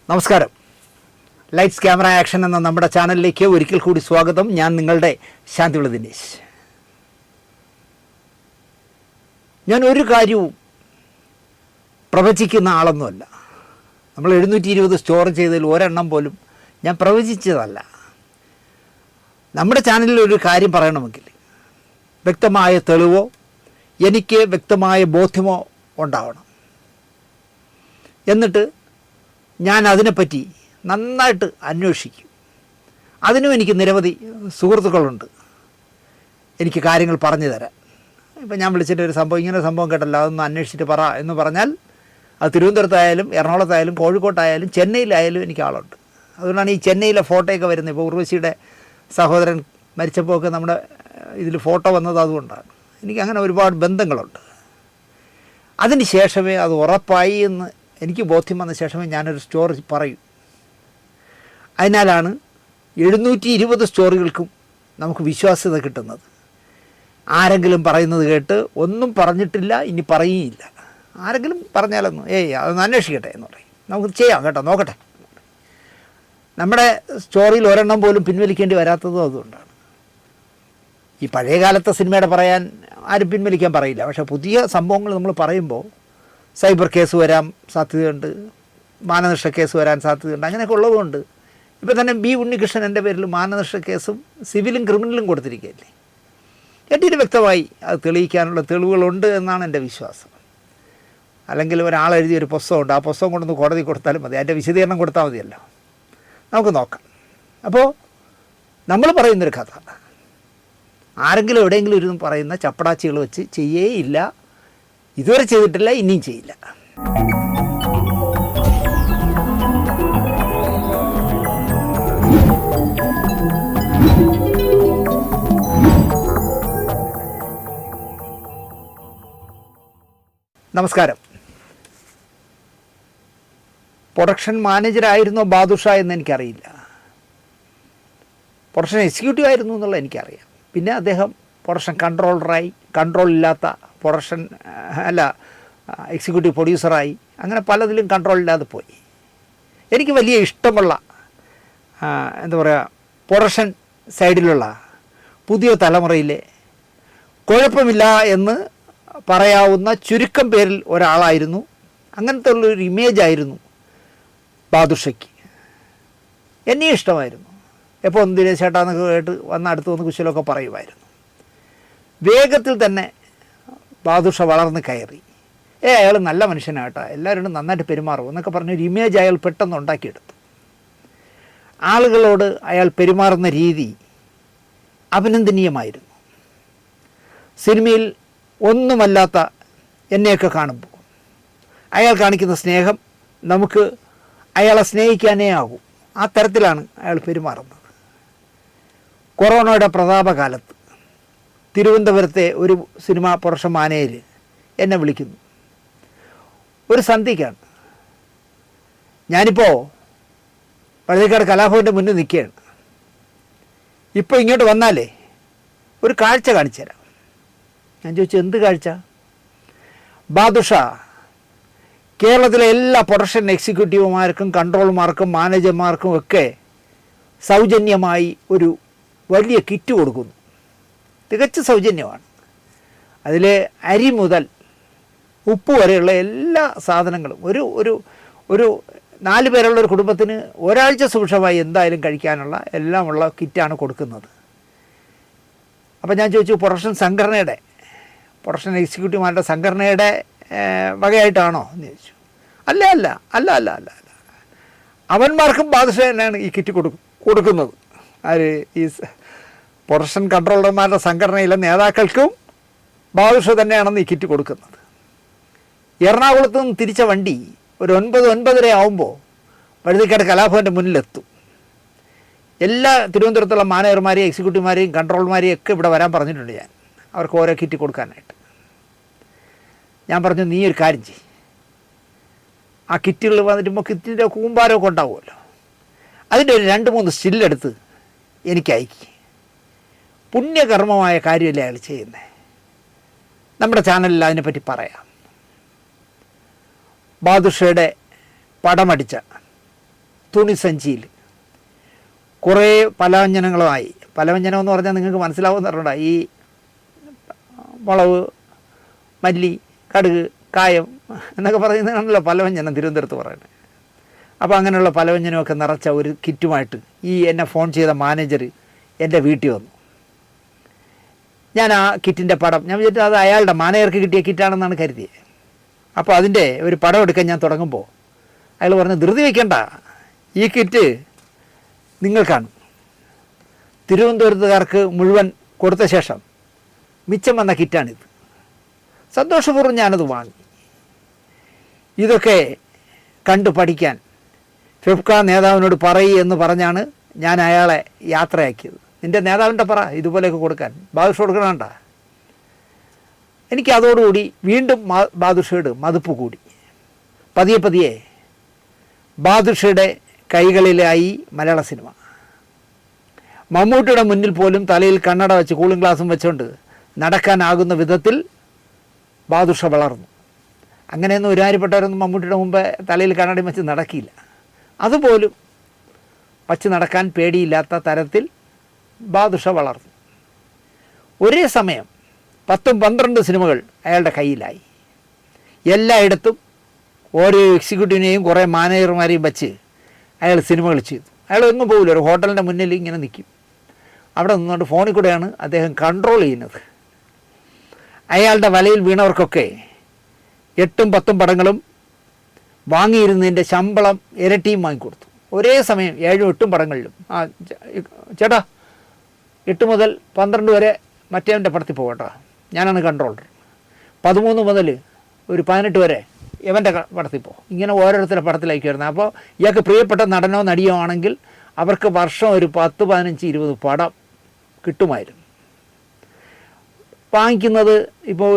നമസ്കാരം. Lights camera action എന്ന നമ്മുടെ ചാനലിലേക്ക് ഒരിക്കൽ കൂടി സ്വാഗതം. ഞാൻ നിങ്ങളുടെ ശാന്തിയുള്ള ദിനേശ്. ഞാൻ ഒരു കാര്യവും പ്രവചിക്കുന്ന ആളൊന്നുമല്ല. നമ്മൾ 720 സ്റ്റോർ ചെയ്തതിൽ ഒരെണ്ണം പോലും ഞാൻ പ്രവചിച്ചതല്ല. നമ്മുടെ ചാനലിൽ ഒരു കാര്യം പറയണമെങ്കിൽ വ്യക്തമായ തെളിവോ എനിക്ക് വ്യക്തമായ ബോധ്യമോ ഉണ്ടാവണം. എന്നിട്ട് ഞാൻ അതിനെപ്പറ്റി നന്നായിട്ട് അന്വേഷിക്കും. അതിനും എനിക്ക് നിരവധി സുഹൃത്തുക്കളുണ്ട് എനിക്ക് കാര്യങ്ങൾ പറഞ്ഞു തരാൻ. ഇപ്പം ഞാൻ വിളിച്ചിട്ട് ഒരു സംഭവം ഇങ്ങനെ സംഭവം കേട്ടല്ലോ, അതൊന്ന് അന്വേഷിച്ചിട്ട് പറ എന്ന് പറഞ്ഞാൽ അത് തിരുവനന്തപുരത്തായാലും എറണാകുളത്തായാലും കോഴിക്കോട്ടായാലും ചെന്നൈയിലായാലും എനിക്ക് ആളുണ്ട്. അതുകൊണ്ടാണ് ഈ ചെന്നൈയിലെ ഫോട്ടോയൊക്കെ വരുന്നത്. ഇപ്പോൾ ഉർവശിയുടെ സഹോദരൻ മരിച്ചപ്പോൾ ഒക്കെ നമ്മുടെ ഇതിൽ ഫോട്ടോ വന്നത് അതുകൊണ്ടാണ്. എനിക്കങ്ങനെ ഒരുപാട് ബന്ധങ്ങളുണ്ട്. അതിന് ശേഷമേ അത് ഉറപ്പായി എന്ന് എനിക്ക് ബോധ്യം വന്ന ശേഷമേ ഞാനൊരു സ്റ്റോറി പറയൂ. അതിനാലാണ് 720 സ്റ്റോറികൾക്കും നമുക്ക് വിശ്വാസ്യത കിട്ടുന്നത്. ആരെങ്കിലും പറയുന്നത് കേട്ട് ഒന്നും പറഞ്ഞിട്ടില്ല, ഇനി പറയുകയില്ല. ആരെങ്കിലും പറഞ്ഞാലൊന്നും അതൊന്ന് അന്വേഷിക്കട്ടെ എന്ന് പറയും. നമുക്ക് ചെയ്യാം കേട്ടോ, നോക്കട്ടെ. നമ്മുടെ സ്റ്റോറിയിൽ ഒരെണ്ണം പോലും പിൻവലിക്കേണ്ടി വരാത്തതും അതുകൊണ്ടാണ്. ഈ പഴയ കാലത്തെ സിനിമയുടെ പറയാൻ ആരും പിൻവലിക്കാൻ പറയില്ല. പക്ഷേ പുതിയ സംഭവങ്ങൾ നമ്മൾ പറയുമ്പോൾ സൈബർ കേസ് വരാൻ സാധ്യതയുണ്ട്, മാനനഷ്ട കേസ് വരാൻ സാധ്യതയുണ്ട്. അങ്ങനെയൊക്കെ ഉള്ളതുകൊണ്ട് ഇപ്പോൾ തന്നെ ബി ഉണ്ണികൃഷ്ണൻ എൻ്റെ പേരിൽ മാനനഷ്ട കേസും സിവിലും ക്രിമിനലും കൊടുത്തിരിക്കുകയല്ലേ. ഏറ്റവും വ്യക്തമായി അത് തെളിയിക്കാനുള്ള തെളിവുകളുണ്ട് എന്നാണ് എൻ്റെ വിശ്വാസം. അല്ലെങ്കിൽ ഒരാളെഴുതിയൊരു പുസ്തകമുണ്ട്, ആ പുസ്തകം കൊണ്ടൊന്ന് കോടതി കൊടുത്താലും മതി, അതിൻ്റെ വിശദീകരണം കൊടുത്താൽ മതിയല്ലോ. നമുക്ക് നോക്കാം. അപ്പോൾ നമ്മൾ പറയുന്നൊരു കഥ ആരെങ്കിലും എവിടെയെങ്കിലും ഇരുന്ന് പറയുന്ന ചപ്പടാച്ചികൾ വെച്ച് ചെയ്യേയില്ല. ഇതുവരെ ചെയ്തിട്ടില്ല, ഇനിയും ചെയ്യില്ല. നമസ്കാരം. പ്രൊഡക്ഷൻ മാനേജറായിരുന്നോ ബാദുഷ എന്ന് എനിക്കറിയില്ല. പ്രൊഡക്ഷൻ എക്സിക്യൂട്ടീവ് ആയിരുന്നു എന്നുള്ള എനിക്കറിയാം. പിന്നെ അദ്ദേഹം പ്രൊഡക്ഷൻ കൺട്രോളറായി, കൺട്രോൾ ഇല്ലാത്ത പ്രൊഡക്ഷൻ എക്സിക്യൂട്ടീവ് പ്രൊഡ്യൂസറായി, അങ്ങനെ പലതിലും കൺട്രോൾ ഇല്ലാതെ പോയി. എനിക്ക് വലിയ ഇഷ്ടമുള്ള എന്താ പറയുക, പ്രൊഡക്ഷൻ സൈഡിലുള്ള പുതിയ തലമുറയിലെ കുഴപ്പമില്ല എന്ന് പറയാവുന്ന ചുരുക്കം പേരിൽ ഒരാളായിരുന്നു. അങ്ങനത്തെ ഉള്ളൊരു ഇമേജായിരുന്നു ബാദുഷയ്ക്ക്. എന്നെ ഇഷ്ടമായിരുന്നു. എപ്പോൾ ഒന്ന് ദിനേശ് ചേട്ടാന്നൊക്കെ കേട്ട് വന്ന് അടുത്ത് വന്ന് കുശലമൊക്കെ പറയുമായിരുന്നു. വേഗത്തിൽ തന്നെ ബാദുഷ വളർന്ന് കയറി. അയാൾ നല്ല മനുഷ്യനാട്ടോ, എല്ലാവരോടും നന്നായിട്ട് പെരുമാറും എന്നൊക്കെ പറഞ്ഞൊരു ഇമേജ് അയാൾ പെട്ടെന്ന് ഉണ്ടാക്കിയെടുത്തു. ആളുകളോട് അയാൾ പെരുമാറുന്ന രീതി അഭിനന്ദനീയമായിരുന്നു. സിനിമയിൽ ഒന്നുമല്ലാത്ത എന്നെയൊക്കെ കാണുമ്പോൾ അയാൾ കാണിക്കുന്ന സ്നേഹം നമുക്ക് അയാളെ സ്നേഹിക്കാനേ ആകൂ. ആ തരത്തിലാണ് അയാൾ പെരുമാറുന്നത്. കൊറോണയുടെ പ്രതാപകാലത്ത് തിരുവനന്തപുരത്തെ ഒരു സിനിമ പ്രൊഡക്ഷൻ മാനേജർ എന്നെ വിളിക്കുന്നു. ഒരു സന്ധ്യയ്ക്കാണ്. ഞാനിപ്പോൾ പഴയക്കാട് കലാഭവൻ്റെ മുന്നിൽ നിൽക്കുകയാണ്. ഇപ്പോൾ ഇങ്ങോട്ട് വന്നാലേ ഒരു കാഴ്ച കാണിച്ചു തരാം. ഞാൻ ചോദിച്ചു, എന്ത് കാഴ്ച? ബാദുഷ കേരളത്തിലെ എല്ലാ പ്രൊഡക്ഷൻ എക്സിക്യൂട്ടീവുമാർക്കും കൺട്രോളർമാർക്കും മാനേജർമാർക്കും ഒക്കെ സൗജന്യമായി ഒരു വലിയ കിറ്റ് കൊടുക്കുന്നു. തികച്ച സൗജന്യമാണ്. അതിൽ അരി മുതൽ ഉപ്പ് വരെയുള്ള എല്ലാ സാധനങ്ങളും ഒരു 4 പേരുള്ളൊരു കുടുംബത്തിന് ഒരാഴ്ച സുഭിക്ഷമായി എന്തായാലും കഴിക്കാനുള്ള എല്ലാമുള്ള കിറ്റാണ് കൊടുക്കുന്നത്. അപ്പോൾ ഞാൻ ചോദിച്ചു, പ്രൊഡക്ഷൻ എക്സിക്യൂട്ടീവുമാരുടെ സംഘടനയുടെ വകയായിട്ടാണോ എന്ന് ചോദിച്ചു. അല്ല അവന്മാർക്കും ബാദുഷ തന്നെയാണ് ഈ കിറ്റ് കൊടുക്കുന്നത്. ആര്? ഈ പ്രൊഡക്ഷൻ കൺട്രോളർമാരുടെ സംഘടനയിലെ നേതാക്കൾക്കും ബാദുഷ തന്നെയാണെന്ന് ഈ കിറ്റ് കൊടുക്കുന്നത്. എറണാകുളത്ത് നിന്ന് തിരിച്ച വണ്ടി ഒരു 9-9:30 ആകുമ്പോൾ വഴുതിക്കാട് കലാഭവൻ്റെ മുന്നിലെത്തും. എല്ലാ തിരുവനന്തപുരത്തുള്ള മാനേജർമാരെയും എക്സിക്യൂട്ടീവുമാരെയും കൺട്രോളർമാരെയും ഒക്കെ ഇവിടെ വരാൻ പറഞ്ഞിട്ടുണ്ട് ഞാൻ, അവർക്ക് ഓരോ കിറ്റ് കൊടുക്കാനായിട്ട്. ഞാൻ പറഞ്ഞു, നീ ഒരു കാര്യം ചെയ്യ്, ആ കിറ്റുകൾ വന്നിട്ടുമ്പോൾ കിറ്റിൻ്റെ കൂമ്പാരമൊക്കെ ഉണ്ടാവുമല്ലോ, അതിൻ്റെ ഒരു 2-3 സ്റ്റില്ലെടുത്ത് എനിക്ക് അയക്കി. പുണ്യകർമ്മമായ കാര്യമല്ലേ അയാൾ ചെയ്യുന്നത്. നമ്മുടെ ചാനലിൽ അതിനെപ്പറ്റി പറയാം. ബാദുഷയുടെ പടമടിച്ച തുണിസഞ്ചിയിൽ കുറേ പലവ്യഞ്ജനങ്ങളുമായി. പലവ്യഞ്ജനം എന്ന് പറഞ്ഞാൽ നിങ്ങൾക്ക് മനസ്സിലാവുമെന്ന് പറഞ്ഞാൽ ഈ മുളക്, മല്ലി, കടുക്, കായം എന്നൊക്കെ പറയുന്നതാണല്ലോ പലവ്യഞ്ജനം തിരുവനന്തപുരത്ത് പറയുന്നത്. അപ്പോൾ അങ്ങനെയുള്ള പലവ്യഞ്ജനമൊക്കെ നിറച്ച ഒരു കിറ്റുമായിട്ട് ഈ എന്നെ ഫോൺ ചെയ്ത മാനേജർ എൻ്റെ വീട്ടിൽ വന്നു. ഞാൻ ആ കിറ്റിൻ്റെ പടം ഞാൻ വിചാരിച്ചു അത് അയാളുടെ മാനേജർക്ക് കിട്ടിയ കിറ്റാണെന്നാണ് കരുതിയത്. അപ്പോൾ അതിൻ്റെ ഒരു പടം എടുക്കാൻ ഞാൻ തുടങ്ങുമ്പോൾ അയാൾ പറഞ്ഞു, ധൃതി വയ്ക്കണ്ട, ഈ കിറ്റ് നിങ്ങൾക്കാണ്. തിരുവനന്തപുരത്തുകാർക്ക് മുഴുവൻ കൊടുത്ത ശേഷം മിച്ചം വന്ന കിറ്റാണിത്. സന്തോഷപൂർവ്വം ഞാനത് വാങ്ങി. ഇതൊക്കെ കണ്ടു പഠിക്കാൻ ഫെഫ്ക നേതാവിനോട് പറയൂ എന്ന് പറഞ്ഞാണ് ഞാൻ അയാളെ യാത്രയാക്കിയത്. നിൻ്റെ നേതാവിൻ്റെ പറ ഇതുപോലെയൊക്കെ കൊടുക്കാൻ, ബാദുഷ കൊടുക്കണണ്ട. എനിക്ക് അതോടുകൂടി വീണ്ടും ബാദുഷയുടെ മതിപ്പ് കൂടി. പതിയെ പതിയെ ബാദുഷയുടെ കൈകളിലായി മലയാള സിനിമ. മമ്മൂട്ടിയുടെ മുന്നിൽ പോലും തലയിൽ കണ്ണട വെച്ച് കൂളിംഗ് ഗ്ലാസും വെച്ചുകൊണ്ട് നടക്കാനാകുന്ന വിധത്തിൽ ബാദുഷ വളർന്നു. അങ്ങനെയൊന്നും ഒരുമാതിരിപ്പെട്ടവരൊന്നും മമ്മൂട്ടിയുടെ മുമ്പ് തലയിൽ കണ്ണടയും വെച്ച് നടക്കില്ല. അതുപോലും വച്ച് നടക്കാൻ പേടിയില്ലാത്ത തരത്തിൽ ബാദുഷ വളർന്നു. ഒരേ സമയം 10-12 സിനിമകൾ അയാളുടെ കയ്യിലായി. എല്ലായിടത്തും ഓരോ എക്സിക്യൂട്ടീവിനെയും കുറേ മാനേജർമാരെയും വച്ച് അയാൾ സിനിമകൾ ചെയ്തു. അയാൾ എങ്ങും പോകില്ല, ഒരു ഹോട്ടലിൻ്റെ മുന്നിൽ ഇങ്ങനെ നിൽക്കും. അവിടെ നിന്നുകൊണ്ട് ഫോണിൽ കൂടെയാണ് അദ്ദേഹം കൺട്രോൾ ചെയ്യുന്നത്. അയാളുടെ വലയിൽ വീണവർക്കൊക്കെ 8-10 പടങ്ങളും വാങ്ങിയിരുന്നതിൻ്റെ ശമ്പളം ഇരട്ടിയും വാങ്ങിക്കൊടുത്തു. ഒരേ സമയം 7-8 പടങ്ങളിലും. ചേട്ടാ 8 മുതൽ 12 വരെ മറ്റേവൻ്റെ പടത്തിൽ പോകട്ടോ, ഞാനാണ് കൺട്രോളർ. 13 മുതൽ ഒരു 18 വരെ ഇവൻ്റെ പടത്തിൽ പോകും. ഇങ്ങനെ ഓരോരുത്തരുടെ പടത്തിലേക്ക് വരുന്നത്. അപ്പോൾ ഇയാൾക്ക് പ്രിയപ്പെട്ട നടനോ നടിയോ ആണെങ്കിൽ അവർക്ക് വർഷം ഒരു 10, 15, 20 പടം കിട്ടുമായിരുന്നു. വാങ്ങിക്കുന്നത് ഇപ്പോൾ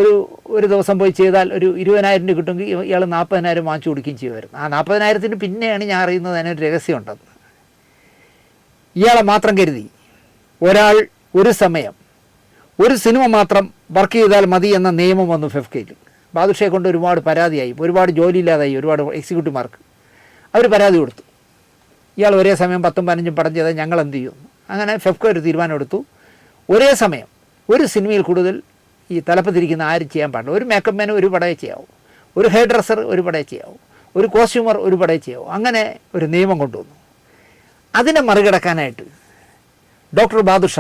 ഒരു ദിവസം പോയി ചെയ്താൽ ഒരു 20,000 രൂപ കിട്ടുമെങ്കിൽ ഇയാൾ 40,000 വാങ്ങിച്ചു കൊടുക്കുകയും ചെയ്യുമായിരുന്നു. ആ 40,000-ന് പിന്നെയാണ് ഞാൻ അറിയുന്നത് അതിനൊരു രഹസ്യമുണ്ടെന്ന്. ഇയാളെ മാത്രം കരുതി ഒരാൾ ഒരു സമയം ഒരു സിനിമ മാത്രം വർക്ക് ചെയ്താൽ മതി എന്ന നിയമം വന്നു ഫെഫ്കയിൽ. ബാദുഷയെ കൊണ്ട് ഒരുപാട് പരാതിയായി, ഒരുപാട് ജോലിയില്ലാതായി ഒരുപാട് എക്സിക്യൂട്ടീവ്മാർക്ക്. അവർ പരാതി കൊടുത്തു, ഇയാൾ ഒരേ സമയം 10-15 പടം ചെയ്താൽ ഞങ്ങൾ എന്ത് ചെയ്യും. അങ്ങനെ ഫെഫ്ക ഒരു തീരുമാനം എടുത്തു, ഒരേ സമയം ഒരു സിനിമയിൽ കൂടുതൽ ഈ തലപ്പത്തിരിക്കുന്ന ആരും ചെയ്യാൻ പാടില്ല. ഒരു മേക്കപ്പ് മാൻ ഒരു പടയെ ചെയ്യാവൂ, ഒരു ഹെയർ ഡ്രസ്സർ ഒരു പടയെ ചെയ്യാവൂ, ഒരു കോസ്റ്റ്യൂമർ ഒരു പടയെ ചെയ്യാവൂ. അങ്ങനെ ഒരു നിയമം കൊണ്ടുവന്നു. അതിനെ മറികടക്കാനായിട്ട് ഡോക്ടർ ബാദുഷ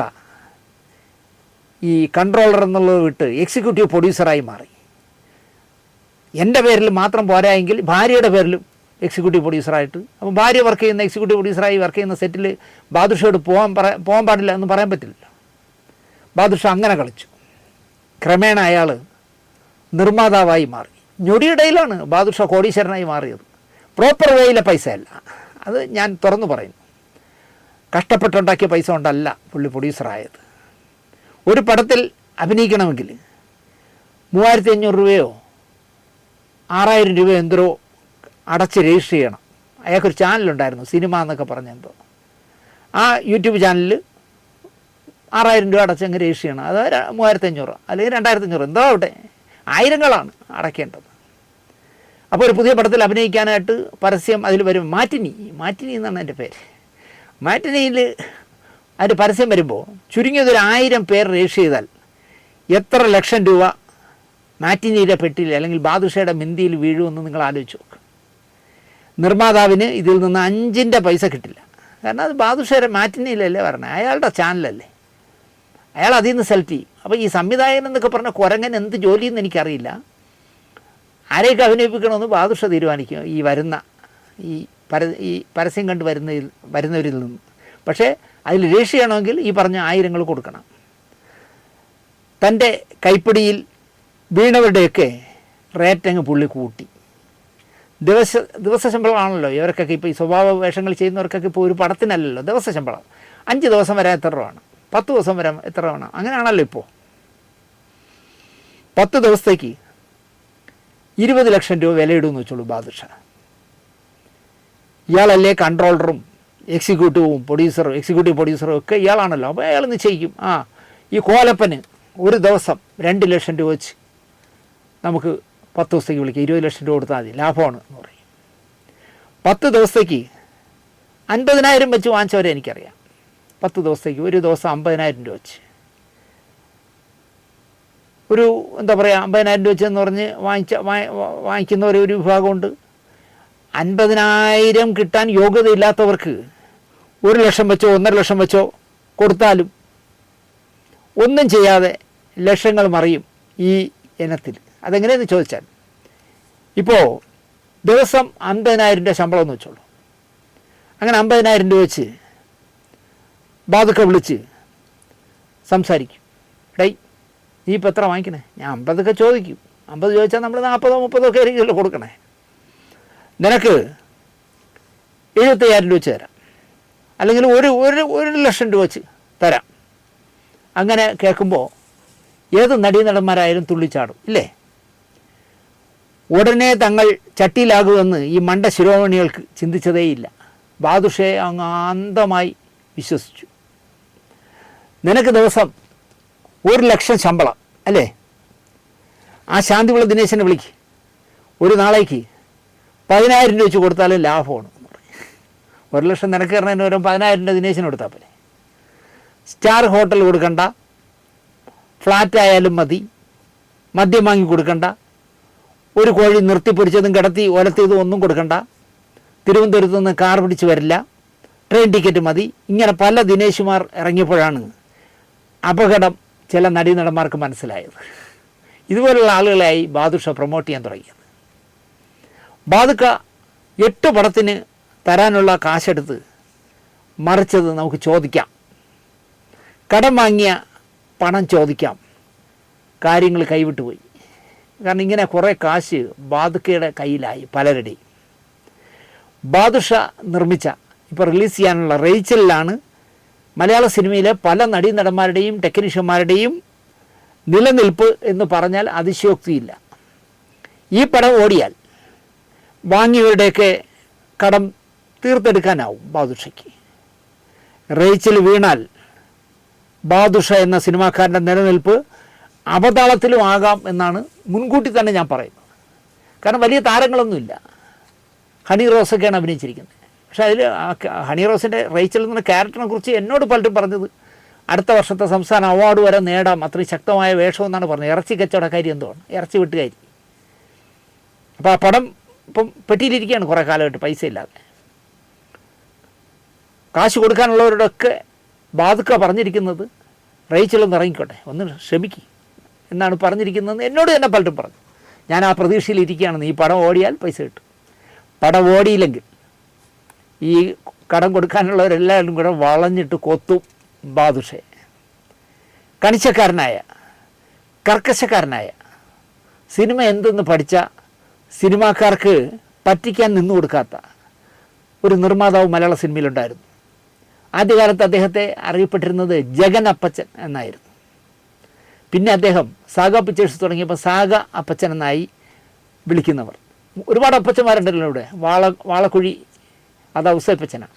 ഈ കൺട്രോളർ എന്നുള്ളത് വിട്ട് എക്സിക്യൂട്ടീവ് പ്രൊഡ്യൂസറായി മാറി. എൻ്റെ പേരിൽ മാത്രം പോരായെങ്കിൽ ഭാര്യയുടെ പേരിലും എക്സിക്യൂട്ടീവ് പ്രൊഡ്യൂസറായിട്ട്. അപ്പോൾ ഭാര്യ വർക്ക് ചെയ്യുന്ന എക്സിക്യൂട്ടീവ് പ്രൊഡ്യൂസറായി വർക്ക് ചെയ്യുന്ന സെറ്റിൽ ബാദുഷയോട് പോകാൻ പാടില്ല എന്ന് പറയാൻ പറ്റില്ല. ബാദുഷ അങ്ങനെ കളിച്ചു. ക്രമേണ അയാൾ നിർമ്മാതാവായി മാറി. ഞൊടിയിടയിലാണ് ബാദുഷ കോടീശ്വരനായി മാറിയത്. പ്രോപ്പർ വേയിലെ പൈസ അല്ല, അത് ഞാൻ തുറന്നു പറയുന്നു. കഷ്ടപ്പെട്ടുണ്ടാക്കിയ പൈസ കൊണ്ടല്ല പുള്ളി പ്രൊഡ്യൂസറായത്. ഒരു പടത്തിൽ അഭിനയിക്കണമെങ്കിൽ 3,500 രൂപയോ 6,000 രൂപയോ എന്തോ അടച്ച് രജിസ്റ്റർ ചെയ്യണം. അയാൾക്കൊരു ചാനലുണ്ടായിരുന്നു, സിനിമ എന്നൊക്കെ പറഞ്ഞെന്തോ. ആ യൂട്യൂബ് ചാനലിൽ 6,000 രൂപ അടച്ചങ്ങ് രജിസ്റ്റർ ചെയ്യണം. അത് 3,500 അല്ലെങ്കിൽ 2,500 എന്തോ ആവട്ടെ, ആയിരങ്ങളാണ് അടയ്ക്കേണ്ടത്. അപ്പോൾ ഒരു പുതിയ പടത്തിൽ അഭിനയിക്കാനായിട്ട് പരസ്യം അതിൽ വരും. മാറ്റിനി എന്നാണ് എൻ്റെ പേര്. മാറ്റിനിയിൽ അതിൻ്റെ പരസ്യം വരുമ്പോൾ ചുരുങ്ങിയതൊരു 1000 പേർ രജിസ്റ്റർ ചെയ്താൽ എത്ര ലക്ഷം രൂപ മാറ്റിനിയുടെ പെട്ടിയിൽ അല്ലെങ്കിൽ ബാദുഷയുടെ മിന്തിയിൽ വീഴുമെന്ന് നിങ്ങൾ ആലോചിച്ച് നോക്ക്. നിർമ്മാതാവിന് ഇതിൽ നിന്ന് 5ൻ്റെ പൈസ കിട്ടില്ല. കാരണം അത് ബാദുഷയുടെ മാറ്റിനിയിലല്ലേ പറഞ്ഞത്, അയാളുടെ ചാനലല്ലേ, അയാൾ അതിൽ നിന്ന് സെലക്ട് ചെയ്യും. അപ്പോൾ ഈ സംവിധായകൻ എന്നൊക്കെ പറഞ്ഞ കുരങ്ങൻ എന്ത് ജോലിയെന്ന് എനിക്കറിയില്ല. ആരെയൊക്കെ അഭിനയിപ്പിക്കണമെന്ന് ബാദുഷ തീരുമാനിക്കും ഈ പരസ്യം കണ്ട് വരുന്നവരിൽ നിന്ന്. പക്ഷേ അതിൽ രജിസ്റ്റർ ചെയ്യണമെങ്കിൽ ഈ പറഞ്ഞ 1000 കൊടുക്കണം. തൻ്റെ കൈപ്പിടിയിൽ വീണവരുടെയൊക്കെ റേറ്റങ്ങ് പുള്ളി കൂട്ടി. ദിവസ ശമ്പളമാണല്ലോ ഇവർക്കൊക്കെ. ഇപ്പോൾ ഈ സ്വഭാവ വേഷങ്ങൾ ചെയ്യുന്നവർക്കൊക്കെ ഇപ്പോൾ ഒരു പടത്തിനല്ലല്ലോ ദിവസ ശമ്പളം. 5 ദിവസം വരെ എത്ര രൂപ വേണം, 10 ദിവസം വരെ എത്ര വേണം, അങ്ങനെയാണല്ലോ ഇപ്പോൾ. 10 ദിവസത്തേക്ക് 20 ലക്ഷം രൂപ വിലയിടുമെന്ന് വെച്ചോളൂ ബാദുഷ. ഇയാളല്ലേ കൺട്രോളറും എക്സിക്യൂട്ടീവ് പ്രൊഡ്യൂസറും ഒക്കെ ഇയാളാണല്ലോ. അപ്പോൾ അയാൾ നിശ്ചയിക്കും, ഈ കോലപ്പന് ഒരു ദിവസം 2 ലക്ഷം രൂപ വെച്ച് നമുക്ക് 10 ദിവസത്തേക്ക് വിളിക്കാം, 20 ലക്ഷം രൂപ കൊടുത്താൽ മതി, ലാഭമാണ് എന്ന് പറയും. 10 ദിവസത്തേക്ക് 50,000 വെച്ച് വാങ്ങിച്ചവരെ എനിക്കറിയാം. 10 ദിവസത്തേക്ക് ഒരു ദിവസം 50,000 രൂപ വെച്ച്, ഒരു എന്താ പറയുക 50,000 രൂപ വെച്ചെന്ന് പറഞ്ഞ് വാങ്ങിക്കുന്നവർ ഒരു വിഭാഗമുണ്ട്. 50,000 കിട്ടാൻ യോഗ്യതയില്ലാത്തവർക്ക് 1 ലക്ഷം വെച്ചോ 1.5 ലക്ഷം വെച്ചോ കൊടുത്താലും ഒന്നും ചെയ്യാതെ ലക്ഷങ്ങൾ മറിയും ഈ ഇനത്തിൽ. അതെങ്ങനെയെന്ന് ചോദിച്ചാൽ, ഇപ്പോൾ ദിവസം 50,000 രൂപ ശമ്പളം എന്ന് വെച്ചോളൂ. അങ്ങനെ 50,000 രൂപ വെച്ച് ബാധുക്ക വിളിച്ച് സംസാരിക്കും. ഡേയ് നീ ഇപ്പോൾ എത്ര വാങ്ങിക്കണേ? ഞാൻ 50 ചോദിക്കും. 50 ചോദിച്ചാൽ നമ്മൾ 40-30 ഒക്കെ ആയിരിക്കുമല്ലോ കൊടുക്കണേ. നിനക്ക് 75,000 രൂപ വെച്ച് തരാം, അല്ലെങ്കിൽ ഒരു ലക്ഷം രൂപ വെച്ച് തരാം. അങ്ങനെ കേൾക്കുമ്പോൾ ഏത് നടീനടന്മാരായാലും തുള്ളിച്ചാടും ഇല്ലേ? ഉടനെ തങ്ങൾ ചട്ടിയിലാകുമെന്ന് ഈ മണ്ട ശിരോമണികൾക്ക് ചിന്തിച്ചതേയില്ല. ബാദുഷയെ അങ്ങ് അന്ധമായി വിശ്വസിച്ചു. നിനക്ക് ദിവസം 1 ലക്ഷം ശമ്പളം അല്ലേ? ആ ശാന്തിവിള ദിനേശനെ വിളിക്ക്, ഒരു നാളേക്ക് 10,000 രൂപ വെച്ച് കൊടുത്താലും ലാഭമാണ്. 1 ലക്ഷം നിനക്ക് തരണതിന് വരും 10,000 രൂപ ദിനേശന് കൊടുത്താൽ പോലെ. സ്റ്റാർ ഹോട്ടൽ കൊടുക്കണ്ട, ഫ്ലാറ്റായാലും മതി, മദ്യം വാങ്ങി കൊടുക്കണ്ട, ഒരു കോഴി നിർത്തിപ്പൊരിച്ചതും കിടത്തി ഒലത്തിയതും ഒന്നും കൊടുക്കണ്ട, തിരുവനന്തപുരത്ത് നിന്ന് കാർ പിടിച്ച് വരില്ല, ട്രെയിൻ ടിക്കറ്റ് മതി. ഇങ്ങനെ പല ദിനേശുമാർ ഇറങ്ങിയപ്പോഴാണ് അപകടം ചില നടീനടന്മാർക്ക് മനസ്സിലായത്. ഇതുപോലുള്ള ആളുകളായി ബാദുഷ പ്രൊമോട്ട് ചെയ്യാൻ തുടങ്ങിയത്. ബാദുക്ക 8 പടത്തിന് തരാനുള്ള കാശെടുത്ത് മറിച്ചത് നമുക്ക് ചോദിക്കാം, കടം വാങ്ങിയ പണം ചോദിക്കാം. കാര്യങ്ങൾ കൈവിട്ടുപോയി. കാരണം ഇങ്ങനെ കുറേ കാശ് ബാദുക്കയുടെ കയ്യിലായി പലരുടെയും. ബാദുഷ നിർമ്മിച്ച ഇപ്പോൾ റിലീസ് ചെയ്യാനുള്ള റേച്ചലിലാണ് മലയാള സിനിമയിലെ പല നടീനടന്മാരുടെയും ടെക്നീഷ്യന്മാരുടെയും നിലനിൽപ്പ് എന്ന് പറഞ്ഞാൽ അതിശയോക്തിയില്ല. ഈ പടം ഓടിയാൽ വാങ്ങിയവരുടെയൊക്കെ കടം തീർത്തെടുക്കാനാവും ബാദുഷയ്ക്ക്. റേച്ചൽ വീണാൽ ബാദുഷ എന്ന സിനിമാക്കാരൻ്റെ നിലനിൽപ്പ് അവതാളത്തിലും ആകാം എന്നാണ് മുൻകൂട്ടി തന്നെ ഞാൻ പറയുന്നത്. കാരണം വലിയ താരങ്ങളൊന്നുമില്ല. ഹണി റോസൊക്കെയാണ് അഭിനയിച്ചിരിക്കുന്നത്. പക്ഷേ അതിൽ ഹണി റോസിൻ്റെ റേച്ചൽ എന്ന ക്യാരക്ടറിനെ കുറിച്ച് എന്നോട് പലരും പറഞ്ഞത് അടുത്ത വർഷത്തെ സംസ്ഥാന അവാർഡ് വരെ നേടാം, അത്രയും ശക്തമായ വേഷമെന്നാണ് പറഞ്ഞത്. ഇറച്ചി കച്ചവടക്കാരി എന്തുവാണ്, ഇറച്ചി വെട്ടുകാരി. അപ്പോൾ ആ പടം ഇപ്പം പെട്ടിയിലിരിക്കുകയാണ് കുറേ കാലമായിട്ട്, പൈസ ഇല്ലാതെ. കാശ് കൊടുക്കാനുള്ളവരോടൊക്കെ ബാദുക്ക പറഞ്ഞിരിക്കുന്നത് റേച്ചലൊന്ന് ഇറങ്ങിക്കോട്ടെ, ഒന്ന് ക്ഷമിക്കും എന്നാണ് പറഞ്ഞിരിക്കുന്നത്. എന്നോട് തന്നെ പലരും പറഞ്ഞു. ഞാൻ ആ പ്രതീക്ഷയിലിരിക്കുകയാണെന്ന്. ഈ പടം ഓടിയാൽ പൈസ കിട്ടും. പടം ഓടിയില്ലെങ്കിൽ ഈ കടം കൊടുക്കാനുള്ളവരെല്ലാവരും കൂടെ വളഞ്ഞിട്ട് കൊത്തും ബാദുഷയെ. കണിച്ചക്കാരനായ, കർക്കശക്കാരനായ, സിനിമ എന്തെന്ന് പഠിച്ച, സിനിമാക്കാർക്ക് പറ്റിക്കാൻ നിന്നു കൊടുക്കാത്ത ഒരു നിർമ്മാതാവ് മലയാള സിനിമയിലുണ്ടായിരുന്നു. ആദ്യകാലത്ത് അദ്ദേഹത്തെ അറിയപ്പെട്ടിരുന്നത് ജഗൻ അപ്പച്ചൻ എന്നായിരുന്നു. പിന്നെ അദ്ദേഹം സാഗ പിക്ചേഴ്സ് തുടങ്ങിയപ്പോൾ സാഗ അപ്പച്ചൻ എന്നായി വിളിക്കുന്നവർ. ഒരുപാട് അപ്പച്ചന്മാരുണ്ടല്ലോ ഇവിടെ. വാളക്കുഴി അത് ഔസേപ്പച്ചനാണ്.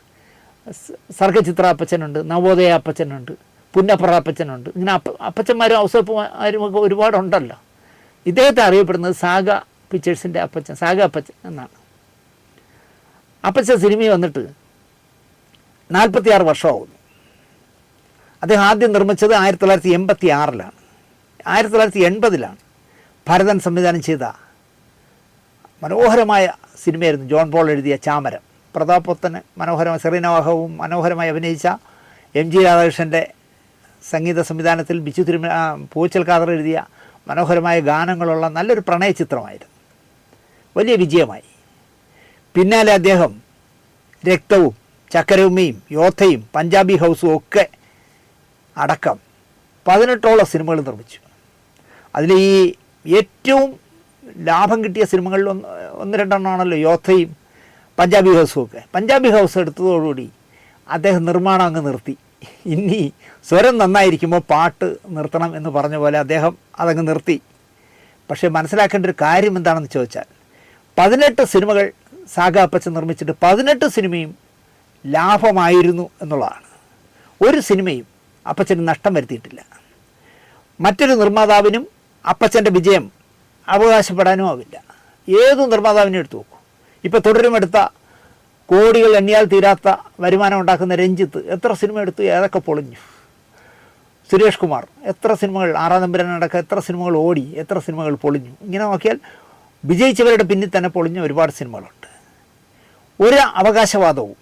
സർഗചിത്ര അപ്പച്ചനുണ്ട്, നവോദയ അപ്പച്ചനുണ്ട്, പുന്നപ്പറ അപ്പച്ചനുണ്ട്. ഇങ്ങനെ അപ്പച്ചന്മാരും ഔസേപ്പന്മാരും ഒക്കെ ഒരുപാടുണ്ടല്ലോ. ഇദ്ദേഹത്തെ അറിയപ്പെടുന്നത് സാഗ പിക്ചേഴ്സിൻ്റെ അപ്പച്ചൻ, സാഗ അപ്പച്ചൻ എന്നാണ്. അപ്പച്ചൻ സിനിമയിൽ വന്നിട്ട് 46 വർഷമാകുന്നു. അദ്ദേഹം ആദ്യം നിർമ്മിച്ചത് 1986-ലാണ്. 1980-ലാണ് ഭരതൻ സംവിധാനം ചെയ്ത മനോഹരമായ സിനിമയായിരുന്നു ജോൺ പോൾ എഴുതിയ ചാമരം. പ്രതാപൊത്തന് മനോഹരമായ, സെറീനവാഹവും മനോഹരമായി അഭിനയിച്ച MG രാധാകൃഷ്ണൻ്റെ സംഗീത സംവിധാനത്തിൽ ബിച്ചു പൂച്ചൽ ഖാദർ എഴുതിയ മനോഹരമായ ഗാനങ്ങളുള്ള നല്ലൊരു പ്രണയ ചിത്രമായിരുന്നു. വലിയ വിജയമായി. പിന്നാലെ അദ്ദേഹം രക്തവും ചക്കരവുമ്മയും യോദ്ധയും പഞ്ചാബി ഹൗസും ഒക്കെ അടക്കം 18ഓളം സിനിമകൾ നിർമ്മിച്ചു. അതിൽ ഈ ഏറ്റവും ലാഭം കിട്ടിയ സിനിമകളിൽ 1-2 ആണല്ലോ യോദ്ധയും പഞ്ചാബി ഹൗസും ഒക്കെ. പഞ്ചാബി ഹൗസ് എടുത്തതോടുകൂടി അദ്ദേഹം നിർമ്മാണം അങ്ങ് നിർത്തി. ഇനി സ്വരം നന്നായിരിക്കുമ്പോൾ പാട്ട് നിർത്തണം എന്ന് പറഞ്ഞ പോലെ അദ്ദേഹം അതങ്ങ് നിർത്തി. പക്ഷേ മനസ്സിലാക്കേണ്ട ഒരു കാര്യം എന്താണെന്ന് ചോദിച്ചാൽ 18 സിനിമകൾ സാഗ അപ്പച്ചൻ നിർമ്മിച്ചിട്ട് 18 സിനിമയും ലാഭമായിരുന്നു എന്നുള്ളതാണ്. ഒരു സിനിമയും അപ്പച്ചന് നഷ്ടം വരുത്തിയിട്ടില്ല. മറ്റൊരു നിർമ്മാതാവിനും അപ്പച്ചൻ്റെ വിജയം അവകാശപ്പെടാനും ആവില്ല. ഏതു നിർമ്മാതാവിനെ എടുത്തു നോക്കൂ. ഇപ്പോൾ തുടരുമെടുത്ത കോടികൾ എണ്ണിയാൽ തീരാത്ത വരുമാനം ഉണ്ടാക്കുന്ന രഞ്ജിത്ത് എത്ര സിനിമ എടുത്തു, ഏതൊക്കെ പൊളിഞ്ഞു. സുരേഷ് കുമാർ എത്ര സിനിമകൾ, ആറാം തമ്പുരാനടക്കം എത്ര സിനിമകൾ ഓടി, എത്ര സിനിമകൾ പൊളിഞ്ഞു. ഇങ്ങനെ നോക്കിയാൽ വിജയിച്ചവരുടെ പിന്നിൽ തന്നെ പൊളിഞ്ഞ ഒരുപാട് സിനിമകളുണ്ട്. ഒരു അവകാശവാദവും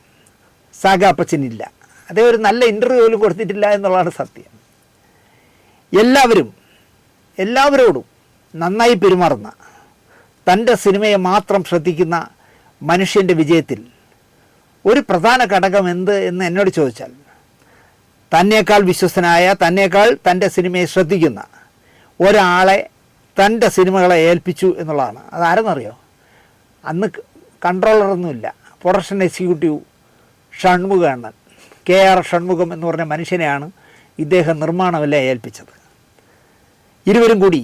സാഗാ അപ്പച്ചനില്ല. അതേ ഒരു നല്ല ഇൻ്റർവ്യൂ പോലും കൊടുത്തിട്ടില്ല എന്നുള്ളതാണ് സത്യം. എല്ലാവരോടും നന്നായി പെരുമാറുന്ന, തൻ്റെ സിനിമയെ മാത്രം ശ്രദ്ധിക്കുന്ന മനുഷ്യൻ്റെ വിജയത്തിൽ ഒരു പ്രധാന ഘടകം എന്ത് എന്ന് എന്നോട് ചോദിച്ചാൽ, തന്നേക്കാൾ വിശ്വസ്തനായ, തന്നേക്കാൾ തൻ്റെ സിനിമയെ ശ്രദ്ധിക്കുന്ന ഒരാളെ തൻ്റെ സിനിമകളെ ഏൽപ്പിച്ചു എന്നുള്ളതാണ്. അതാരെന്നറിയോ? അന്ന് കൺട്രോളറൊന്നുമില്ല, പ്രൊഡക്ഷൻ എക്സിക്യൂട്ടീവ് ഷൺമുഖണ്ണൻ, KR ഷൺമുഖം എന്ന് പറഞ്ഞ മനുഷ്യനെയാണ് ഇദ്ദേഹം നിർമ്മാണമെല്ലാം ഏൽപ്പിച്ചത്. ഇരുവരും കൂടി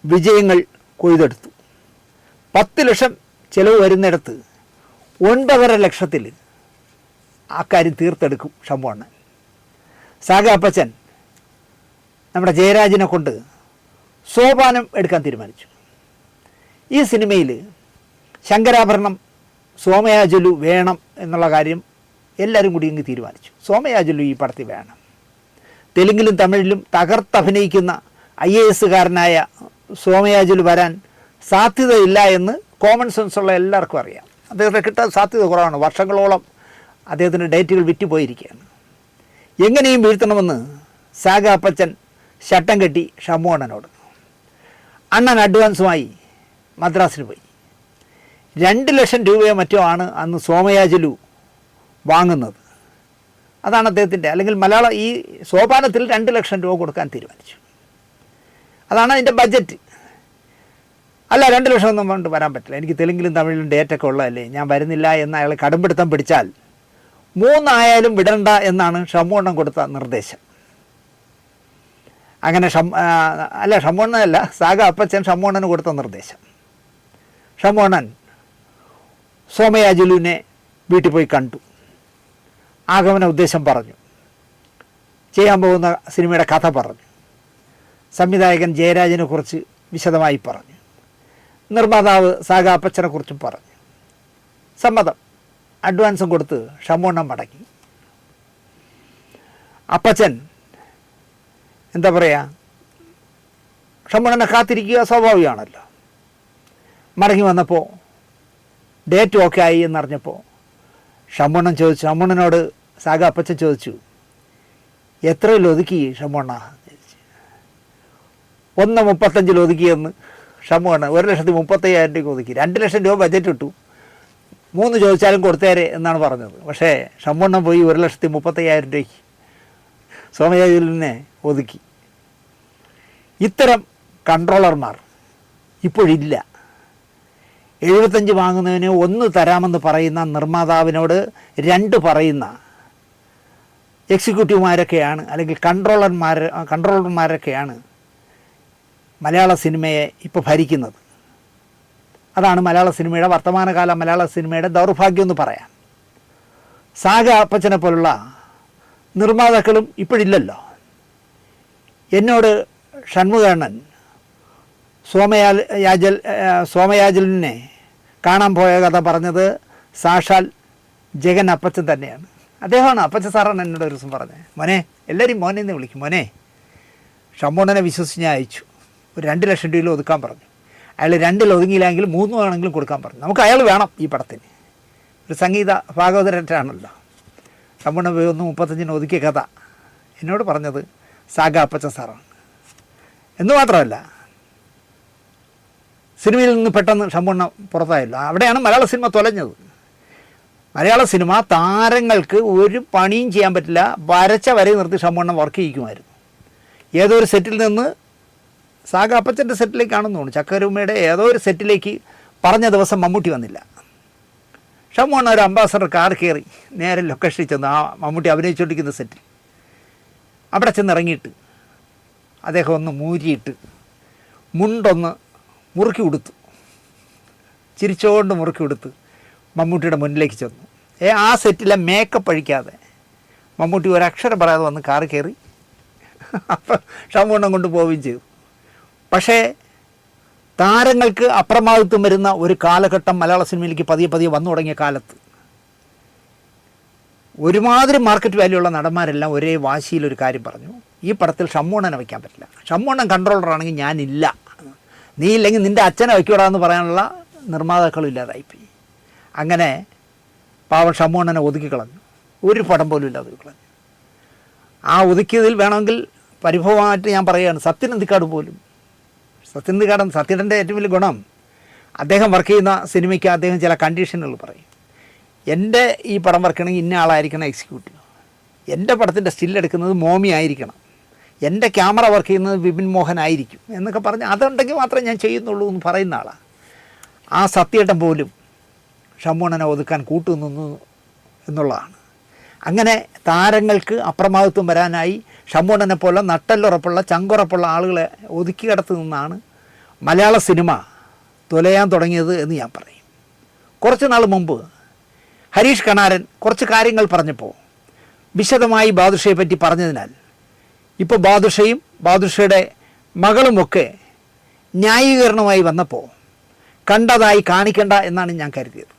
വിജയങ്ങൾ കൊയ്തെടുത്തു. 10 ലക്ഷം ചിലവ് വരുന്നിടത്ത് 9.5 ലക്ഷത്തിൽ ആ കാര്യം തീർത്തെടുക്കും ഷൺമുഖണ്ണൻ. സാഗാ അപ്പച്ചൻ നമ്മുടെ ജയരാജിനെ കൊണ്ട് സോപാനം എടുക്കാൻ തീരുമാനിച്ചു. ഈ സിനിമയിൽ ശങ്കരാഭരണം സോമയാജുലു വേണം എന്നുള്ള കാര്യം എല്ലാവരും കൂടി ഇങ്ങ് തീരുമാനിച്ചു. സോമയാജുലു ഈ പടത്തിൽ വേണം. തെലുങ്കിലും തമിഴിലും തകർത്തഭിനയിക്കുന്ന IAS-കാരനായ സോമയാജുലു വരാൻ സാധ്യതയില്ല എന്ന് കോമൺ സെൻസുള്ള എല്ലാവർക്കും അറിയാം. അദ്ദേഹത്തെ കിട്ടാൻ സാധ്യത കുറവാണ്. വർഷങ്ങളോളം അദ്ദേഹത്തിൻ്റെ ഡേറ്റുകൾ വിറ്റുപോയിരിക്കുകയാണ്. എങ്ങനെയും വീഴ്ത്തണമെന്ന് സാഗാ അപ്പച്ചൻ ശട്ടം കെട്ടി ഷൺമുഖണ്ണനോട്. അണ്ണൻ അഡ്വാൻസുമായി മദ്രാസിന് പോയി. 2 ലക്ഷം രൂപയോ മറ്റോ ആണ് അന്ന് സോമയാജുലു വാങ്ങുന്നത്. അതാണ് അദ്ദേഹത്തിൻ്റെ, അല്ലെങ്കിൽ മലയാളം ഈ സോപാനത്തിൽ 2 ലക്ഷം രൂപ കൊടുക്കാൻ തീരുമാനിച്ചു. അതാണ് അതിൻ്റെ ബഡ്ജറ്റ്. അല്ല, 2 ലക്ഷം ഒന്നും കൊണ്ട് വരാൻ പറ്റില്ല, എനിക്ക് തെലുങ്കിലും തമിഴിലും ഡേറ്റൊക്കെ ഉള്ളതല്ലേ, ഞാൻ വരുന്നില്ല എന്ന് അയാൾ കടുംപിടുത്തം പിടിച്ചാൽ 3 ആയാലും വിടണ്ട എന്നാണ് ഷൺമുഖണ്ണൻ കൊടുത്ത നിർദ്ദേശം. അങ്ങനെ ഷൺമുഖണ്ണനല്ല, സാഗാ അപ്പച്ചൻ ഷൺമുഖണ്ണന് കൊടുത്ത നിർദ്ദേശം. ഷൺമുഖണ്ണൻ സോമയാജുലുവിനെ വീട്ടിൽ പോയി കണ്ടു. ആഗമന ഉദ്ദേശം പറഞ്ഞു, ചെയ്യാൻ പോകുന്ന സിനിമയുടെ കഥ പറഞ്ഞു, സംവിധായകൻ ജയരാജിനെക്കുറിച്ച് വിശദമായി പറഞ്ഞു, നിർമ്മാതാവ് സാഗാ അപ്പച്ചനെക്കുറിച്ചും പറഞ്ഞു. സമ്മതം, അഡ്വാൻസും കൊടുത്ത് ഷൺമുഖണ്ണൻ മടങ്ങി. അപ്പച്ചൻ എന്താ പറയുക, ഷൺമുഖണ്ണനെ കാത്തിരിക്കുക സ്വാഭാവികമാണല്ലോ. മടങ്ങി വന്നപ്പോൾ ഡേറ്റ് ഓക്കെ ആയി എന്നറിഞ്ഞപ്പോൾ ഷൺമുഖണ്ണനോട് സാഗാ അപ്പച്ചൻ ചോദിച്ചു, എത്രയിൽ ഒതുക്കി ഷൺമുഖണ്ണ? 1.35 ഒതുക്കിയെന്ന് ഷൺമുഖണ്ണൻ. 1,35,000 രൂപ ഒതുക്കി. 2 ലക്ഷം രൂപ ബജറ്റ് ഇട്ടു. 3 ചോദിച്ചാലും കൊടുത്തേരെ എന്നാണ് പറഞ്ഞത്. പക്ഷേ ഷൺമുഖണ്ണൻ പോയി 1,35,000 രൂപയ്ക്ക് സോമയാജുലിനെ ഒതുക്കി. ഇത്തരം കൺട്രോളർമാർ ഇപ്പോഴില്ല. 75 വാങ്ങുന്നതിന് 1 തരാമെന്ന് പറയുന്ന നിർമ്മാതാവിനോട് 2 പറയുന്ന എക്സിക്യൂട്ടീവുമാരൊക്കെയാണ്, അല്ലെങ്കിൽ കൺട്രോളർമാരൊക്കെയാണ് മലയാള സിനിമയെ ഇപ്പോൾ ഭരിക്കുന്നത്. അതാണ് മലയാള സിനിമയുടെ, വർത്തമാനകാല മലയാള സിനിമയുടെ ദൗർഭാഗ്യം എന്ന് പറയാം. സാഗാ അപ്പച്ചനെ പോലുള്ള നിർമ്മാതാക്കളും ഇപ്പോഴില്ലല്ലോ. എന്നോട് ഷൺമുഖണ്ണൻ സോമയാജുലിനെ കാണാൻ പോയ കഥ പറഞ്ഞത് സാക്ഷാൽ ജഗൻ അപ്പച്ചൻ തന്നെയാണ്. അദ്ദേഹമാണ്, അപ്പച്ചൻ സാറാണ് എന്നോട് ഒരു ദിവസം പറഞ്ഞത്, മോനെ, എല്ലാവരും മോനെ എന്ന് വിളിക്കും, മോനെ, ഷൺമുഖണ്ണനെ വിശ്വസിച്ച് ഞാൻ അയച്ചു. ഒരു 2 ലക്ഷം രൂപയിൽ ഒതുക്കാൻ പറഞ്ഞു. അയാൾ 2 ഒതുങ്ങിയില്ലെങ്കിൽ 3 വേണമെങ്കിലും കൊടുക്കാൻ പറഞ്ഞു. നമുക്ക് അയാൾ വേണം ഈ പടത്തിന്. ഒരു സംഗീത ഭാഗവതരാണല്ലോ. ഷൺമുഖണ്ണൻ പോയി 1.35 ഒതുക്കിയ കഥ എന്നോട് പറഞ്ഞത് സാഗാ അപ്പച്ചൻ സാറാണ്. എന്ന് മാത്രമല്ല, സിനിമയിൽ നിന്ന് പെട്ടെന്ന് ഷൺമുഖണ്ണൻ പുറത്തായല്ലോ. അവിടെയാണ് മലയാള സിനിമ തൊലഞ്ഞത്. മലയാള സിനിമ താരങ്ങൾക്ക് ഒരു പണിയും ചെയ്യാൻ പറ്റില്ല, വരച്ച വരെ നിർത്തി ഷൺമുഖണ്ണൻ വർക്ക് ചെയ്യിക്കുമായിരുന്നു. ഏതോ ഒരു സെറ്റിൽ നിന്ന് സാഗാ അപ്പച്ചൻ്റെ സെറ്റിലേക്കാണെന്ന് തോന്നുന്നു, ചക്കരൂമ്മയുടെ ഏതോ ഒരു സെറ്റിലേക്ക് പറഞ്ഞ ദിവസം മമ്മൂട്ടി വന്നില്ല. ഷൺമുഖണ്ണൻ ഒരു അംബാസഡർ കാർ കയറി നേരെ ലൊക്കേഷനിൽ ചെന്ന് ആ മമ്മൂട്ടി അഭിനയിച്ചുകൊണ്ടിരിക്കുന്ന സെറ്റിൽ അവിടെ ചെന്നിറങ്ങിയിട്ട് അദ്ദേഹം ഒന്ന് മൂരിയിട്ട് മുണ്ടൊന്ന് മുറുക്കി കൊടുത്തു, ചിരിച്ചുകൊണ്ട് മുറുക്കി കൊടുത്ത് മമ്മൂട്ടിയുടെ മുന്നിലേക്ക് ചെന്നു. ആ സെറ്റിലെ മേക്കപ്പ് അഴിക്കാതെ മമ്മൂട്ടി ഒരക്ഷരം പറയാതെ വന്ന് കാറ് കയറി. അപ്പം ഷൺമുഖണ്ണൻ കൊണ്ട് പോവുകയും ചെയ്തു. പക്ഷേ താരങ്ങൾക്ക് അപ്രമാദിത്വം വരുന്ന ഒരു കാലഘട്ടം മലയാള സിനിമയിലേക്ക് പതിയെ വന്നു തുടങ്ങിയ കാലത്ത് ഒരുമാതിരി മാർക്കറ്റ് വാല്യൂ ഉള്ള നടന്മാരെല്ലാം ഒരേ വാശിയിലൊരു കാര്യം പറഞ്ഞു, ഈ പടത്തിൽ ഷമ്മൂണനെ വയ്ക്കാൻ പറ്റില്ല, ഷമ്മൂണൻ കൺട്രോളറാണെങ്കിൽ ഞാനില്ല, നീ ഇല്ലെങ്കിൽ നിൻ്റെ അച്ഛനെ വയ്ക്കൂടാന്ന് പറയാനുള്ള നിർമ്മാതാക്കളും ഇല്ലാതായിപ്പോയി. അങ്ങനെ പാവം ഷമ്മൂണനെ ഒതുക്കിക്കളഞ്ഞു, ഒരു പടം പോലും ഇല്ലാതെ ഒതുക്കിക്കളഞ്ഞു. ആ ഒതുക്കിയതിൽ വേണമെങ്കിൽ പരിഭവമായിട്ട് ഞാൻ പറയുകയാണ്, സത്യനന്ദിക്കാട് പോലും, സത്യൻ്റെ ഏറ്റവും വലിയ ഗുണം അദ്ദേഹം വർക്ക് ചെയ്യുന്ന സിനിമയ്ക്ക് അദ്ദേഹം ചില കണ്ടീഷനുകൾ പറയും. എൻ്റെ ഈ പടം വർക്ക് ചെയ്യണമെങ്കിൽ ഇന്ന ആളായിരിക്കണം എക്സിക്യൂട്ടീവ്, എൻ്റെ പടത്തിൻ്റെ സ്റ്റില്ലെടുക്കുന്നത് മോമി ആയിരിക്കണം, എൻ്റെ ക്യാമറ വർക്ക് ചെയ്യുന്നത് വിപിൻ മോഹൻ ആയിരിക്കും എന്നൊക്കെ പറഞ്ഞ് അതുണ്ടെങ്കിൽ മാത്രമേ ഞാൻ ചെയ്യുന്നുള്ളൂ എന്ന് പറയുന്ന ആളാണ്. ആ സത്യേട്ടൻ പോലും ഷമ്മൂണനെ ഒതുക്കാൻ കൂട്ടുനിന്നു എന്നുള്ളതാണ്. അങ്ങനെ താരങ്ങൾക്ക് അപ്രമാദിത്വം വരാനായി ഷമ്മൂണനെ പോലെ നട്ടല്ലുറപ്പുള്ള ചങ്കുറപ്പുള്ള ആളുകളെ ഒതുക്കിക്കിടത്ത് നിന്നാണ് മലയാള സിനിമ തുലയാൻ തുടങ്ങിയത് എന്ന് ഞാൻ പറയും. കുറച്ച് നാൾ മുമ്പ് ഹരീഷ് കണാരൻ കുറച്ച് കാര്യങ്ങൾ പറഞ്ഞപ്പോൾ വിശദമായി ബാദുഷയെ പറ്റി പറഞ്ഞതിനാൽ ഇപ്പോൾ ബാദുഷയും ബാദുഷയുടെ മകളുമൊക്കെ ന്യായീകരണമായി വന്നപ്പോൾ കണ്ടതായി കാണിക്കണ്ട എന്നാണ് ഞാൻ കരുതിയത്.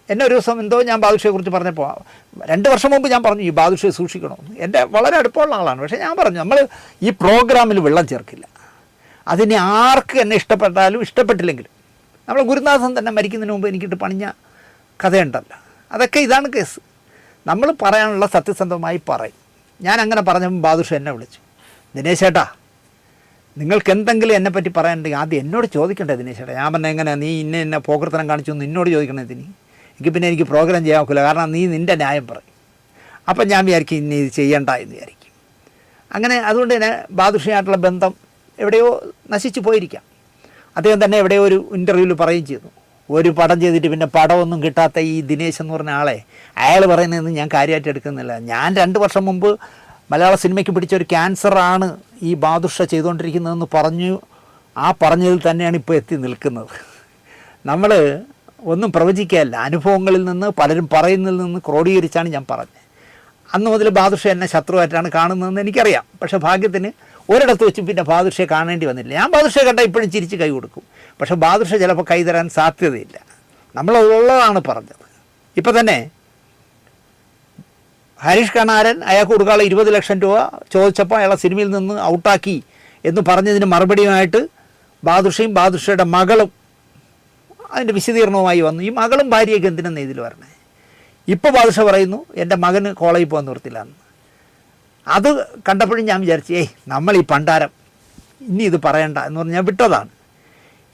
എന്നെ ഒരു ദിവസം എന്തോ ഞാൻ ബാദുഷയെക്കുറിച്ച് പറഞ്ഞപ്പോൾ 2 വർഷം മുമ്പ് ഞാൻ പറഞ്ഞു ഈ ബാദുഷയെ സൂക്ഷിക്കണമെന്ന്. എൻ്റെ വളരെ അടുപ്പമുള്ള ആളാണ്. പക്ഷേ ഞാൻ പറഞ്ഞു നമ്മൾ ഈ പ്രോഗ്രാമിൽ വെള്ളം ചേർക്കില്ല, അതിന് ആർക്ക് എന്നെ ഇഷ്ടപ്പെട്ടാലും ഇഷ്ടപ്പെട്ടില്ലെങ്കിലും. നമ്മൾ ഗുരുനാഥൻ തന്നെ മരിക്കുന്നതിന് മുമ്പ് എനിക്കിട്ട് പണിഞ്ഞ കഥയുണ്ടല്ലോ, അതൊക്കെ ഇതാണ് കേസ്. നമ്മൾ പറയാനുള്ള സത്യസന്ധമായി പറയും. ഞാൻ അങ്ങനെ പറഞ്ഞപ്പോൾ ബാദുഷ എന്നെ വിളിച്ചു, ദിനേശേട്ടാ നിങ്ങൾക്ക് എന്തെങ്കിലും എന്നെപ്പറ്റി പറയാനുണ്ടെങ്കിൽ ആദ്യം എന്നോട് ചോദിക്കണ്ടേ ദിനേശേട്ടാ. ഞാൻ പറഞ്ഞ എങ്ങനെ നീ ഇന്ന പോകൃത്തനം കാണിച്ചു എന്ന് എന്നോട് ചോദിക്കണേ ഇതിന്, പിന്നെ എനിക്ക് പ്രോഗ്രാം ചെയ്യാൻ ഒക്കില്ല, കാരണം നീ നിൻ്റെ ന്യായം പറയും. അപ്പം ഞാൻ വിചാരിക്കും ഇനി ഇത് ചെയ്യണ്ട എന്ന് വിചാരിക്കും. അങ്ങനെ അതുകൊണ്ട് തന്നെ ബാദുഷയായിട്ടുള്ള ബന്ധം എവിടെയോ നശിച്ചു പോയിരിക്കാം. അദ്ദേഹം തന്നെ എവിടെയോ ഒരു ഇൻ്റർവ്യൂവിൽ പറയുകയും ചെയ്തു, ഒരു പടം ചെയ്തിട്ട് പിന്നെ പടമൊന്നും കിട്ടാത്ത ഈ ദിനേശ് എന്ന് പറഞ്ഞ ആളെ അയാൾ പറയുന്നതെന്ന് ഞാൻ കാര്യമായിട്ട് എടുക്കുന്നില്ല. ഞാൻ 2 വർഷം മുമ്പ് മലയാള സിനിമയ്ക്ക് പിടിച്ചൊരു ക്യാൻസറാണ് ഈ ബാദുഷ ചെയ്തുകൊണ്ടിരിക്കുന്നതെന്ന് പറഞ്ഞു. ആ പറഞ്ഞതിൽ തന്നെയാണ് ഇപ്പോൾ എത്തി നിൽക്കുന്നത്. നമ്മൾ ഒന്നും പ്രവചിക്കുകയല്ല, അനുഭവങ്ങളിൽ നിന്ന് പലരും പറയുന്നതിൽ നിന്ന് ക്രോഡീകരിച്ചാണ് ഞാൻ പറഞ്ഞത്. അന്ന് മുതൽ ബാദുഷ എന്നെ ശത്രുവായിട്ടാണ് കാണുന്നതെന്ന് എനിക്കറിയാം. പക്ഷേ ഭാഗ്യത്തിന് ഒരിടത്ത് വെച്ചും പിന്നെ ബാദുഷയെ കാണേണ്ടി വന്നില്ല. ഞാൻ ബാദുഷയെ കണ്ടാൽ ഇപ്പോഴും ചിരിച്ച് കൈ കൊടുക്കും, പക്ഷേ ബാദുഷ ചിലപ്പോൾ കൈ തരാൻ സാധ്യതയില്ല. നമ്മളുള്ളതാണ് പറഞ്ഞത്. ഇപ്പം തന്നെ ഹരീഷ് കണാരൻ അയാൾക്ക് കൊടുക്കാനുള്ള 20 ലക്ഷം രൂപ ചോദിച്ചപ്പോൾ അയാളെ സിനിമയിൽ നിന്ന് ഔട്ടാക്കി എന്ന് പറഞ്ഞതിന് മറുപടിയുമായിട്ട് ബാദുഷയും ബാദുഷയുടെ മകളും അതിൻ്റെ വിശദീകരണവുമായി വന്നു. ഈ മകളും ഭാര്യയൊക്കെ എന്തിനെന്ന് ഇതിൽ വരണേ? ഇപ്പോൾ ബാദുഷ പറയുന്നു എൻ്റെ മകന് കോളേജിൽ പോകാൻ നിർത്തില്ലാന്ന്. അത് കണ്ടപ്പോഴും ഞാൻ വിചാരിച്ചു, നമ്മൾ ഈ പണ്ടാരം ഇനി ഇത് പറയണ്ട എന്ന് പറഞ്ഞ് ഞാൻ വിട്ടതാണ്.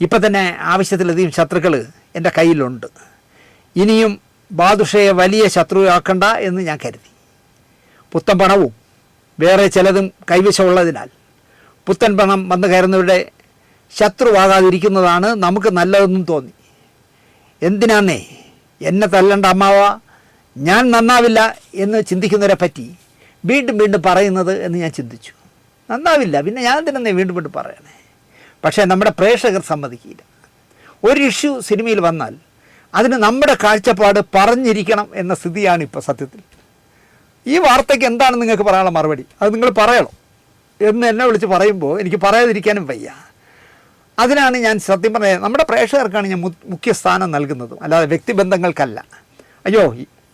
ഇപ്പം തന്നെ ആവശ്യത്തിലധികം ശത്രുക്കൾ എൻ്റെ കയ്യിലുണ്ട്. ഇനിയും ബാദുഷയെ വലിയ ശത്രുവാക്കണ്ട എന്ന് ഞാൻ കരുതി. പുത്തൻ പണവും വേറെ ചിലതും കൈവശമുള്ളതിനാൽ പുത്തൻ പണം വന്നു കയറുന്നവരുടെ ശത്രുവാകാതിരിക്കുന്നതാണ് നമുക്ക് നല്ലതെന്നും തോന്നി. എന്തിനാന്നേ എന്നെ തല്ലണ്ട അമ്മാവ, ഞാൻ നന്നാവില്ല എന്ന് ചിന്തിക്കുന്നവരെ പറ്റി വീണ്ടും വീണ്ടും പറയുന്നത് എന്ന് ഞാൻ ചിന്തിച്ചു. നന്നാവില്ല, പിന്നെ ഞാൻ എന്തിനെന്നേ വീണ്ടും വീണ്ടും പറയണേ? പക്ഷേ നമ്മുടെ പ്രേക്ഷകർ സമ്മതിക്കില്ല. ഒരു ഇഷ്യൂ സിനിമയിൽ വന്നാൽ അതിന് നമ്മുടെ കാഴ്ചപ്പാട് പറഞ്ഞിരിക്കണം എന്ന സ്ഥിതിയാണ് ഇപ്പോൾ സത്യത്തിൽ. ഈ വാർത്തയ്ക്ക് എന്താണ് നിങ്ങൾക്ക് പറയാനുള്ള മറുപടി? അത് നിങ്ങൾ പറയണം എന്ന് എന്നെ വിളിച്ച് പറയുമ്പോൾ എനിക്ക് പറയാതിരിക്കാനും വയ്യ. അതിനാണ് ഞാൻ സത്യം പറഞ്ഞത്, നമ്മുടെ പ്രേക്ഷകർക്കാണ് ഞാൻ മുഖ്യ സ്ഥാനം നൽകുന്നതും, അല്ലാതെ വ്യക്തിബന്ധങ്ങൾക്കല്ല. അയ്യോ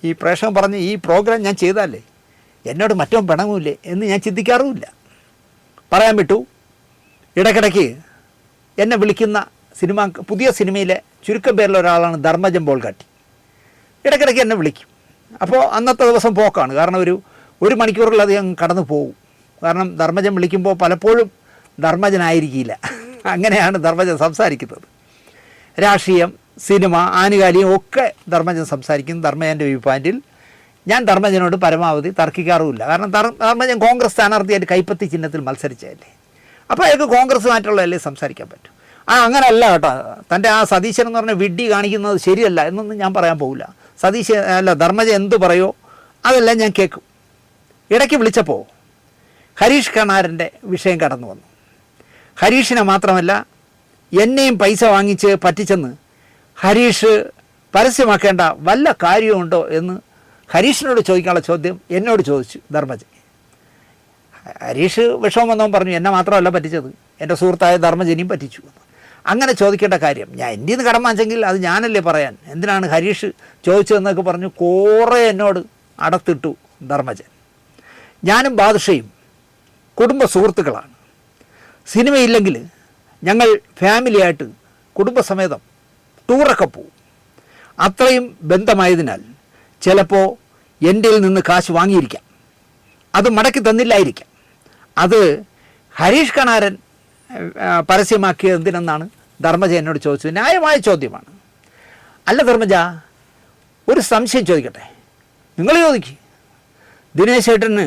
ഈ പ്രേക്ഷകൻ പറഞ്ഞ് ഈ പ്രോഗ്രാം ഞാൻ ചെയ്താലേ എന്നോട് മറ്റോ പിണങ്ങൂല്ലേ എന്ന് ഞാൻ ചിന്തിക്കാറുമില്ല. പറയാൻ വിട്ടു, ഇടയ്ക്കിടയ്ക്ക് എന്നെ വിളിക്കുന്ന പുതിയ സിനിമയിലെ ചുരുക്കം പേരിലൊരാളാണ് ധർമ്മജൻ ബോൾഗാട്ടി. ഇടയ്ക്കിടയ്ക്ക് എന്നെ വിളിക്കും. അപ്പോൾ അന്നത്തെ ദിവസം പോക്കാണ്, കാരണം ഒരു മണിക്കൂറിലധികം കടന്നു പോകും. കാരണം ധർമ്മജൻ വിളിക്കുമ്പോൾ പലപ്പോഴും ധർമ്മജനായിരിക്കില്ല. അങ്ങനെയാണ് ധർമ്മജൻ സംസാരിക്കുന്നത്. രാഷ്ട്രീയം, സിനിമ, ആനുകാലികം ഒക്കെ ധർമ്മജൻ സംസാരിക്കും. ധർമ്മജൻ്റെ വ്യൂ പോയിൻറ്റിൽ ഞാൻ ധർമ്മജനോട് പരമാവധി തർക്കിക്കാറുമില്ല. കാരണം ധർമ്മജൻ കോൺഗ്രസ് സ്ഥാനാർത്ഥിയായിട്ട് കൈപ്പത്തി ചിഹ്നത്തിൽ മത്സരിച്ചതല്ലേ, അപ്പോൾ അയാൾക്ക് കോൺഗ്രസ്സുമായിട്ടുള്ളതല്ലേ സംസാരിക്കാൻ പറ്റും. അങ്ങനെയല്ല കേട്ടോ, തൻ്റെ ആ സതീശൻ എന്ന് പറഞ്ഞ വിഡ്ഢി കാണിക്കുന്നത് ശരിയല്ല എന്നൊന്നും ഞാൻ പറയാൻ പോകില്ല. ധർമ്മജൻ എന്ത് പറയോ അതെല്ലാം ഞാൻ കേൾക്കും. ഇടയ്ക്ക് വിളിച്ചപ്പോൾ ഹരീഷ് കണാരൻ്റെ വിഷയം കടന്നു വന്നു. ഹരീഷിനെ മാത്രമല്ല എന്നെയും പൈസ വാങ്ങിച്ച് പറ്റിച്ചെന്ന് ഹരീഷ് പരസ്യമാക്കേണ്ട വല്ല കാര്യമുണ്ടോ എന്ന് ഹരീഷിനോട് ചോദിക്കാനുള്ള ചോദ്യം എന്നോട് ചോദിച്ചു ധർമ്മജൻ. ഹരീഷ് വിഷമം വന്നവൻ പറഞ്ഞു, എന്നെ മാത്രമല്ല പറ്റിച്ചത്, എൻ്റെ സുഹൃത്തായ ധർമ്മജനെയും പറ്റിച്ചു. അങ്ങനെ ചോദിക്കേണ്ട കാര്യം ഞാൻ എൻ്റെ നിന്ന് കടം വാങ്ങിച്ചെങ്കിൽ അത് ഞാനല്ലേ പറയാൻ, എന്തിനാണ് ഹരീഷ് ചോദിച്ചതെന്നൊക്കെ പറഞ്ഞു കുറേ എന്നോട് അടത്തിട്ടു ധർമ്മജൻ. ഞാനും ബാദുഷയും കുടുംബ സുഹൃത്തുക്കളാണ്. സിനിമയില്ലെങ്കിൽ ഞങ്ങൾ ഫാമിലിയായിട്ട് കുടുംബസമേതം ടൂറൊക്കെ പോവും. അത്രയും ബന്ധമായതിനാൽ ചിലപ്പോൾ എൻ്റെ നിന്ന് കാശ് വാങ്ങിയിരിക്കാം, അത് മടക്കി തന്നില്ലായിരിക്കാം. അത് ഹരീഷ് കണാരൻ പരസ്യമാക്കിയത് എന്തിനെന്നാണ് ധർമ്മജ എന്നോട് ചോദിച്ചത്. ന്യായമായ ചോദ്യമാണ്. അല്ല ധർമ്മജ, ഒരു സംശയം ചോദിക്കട്ടെ? നിങ്ങൾ ചോദിക്കുക. ദിനേശ് ഏട്ടന്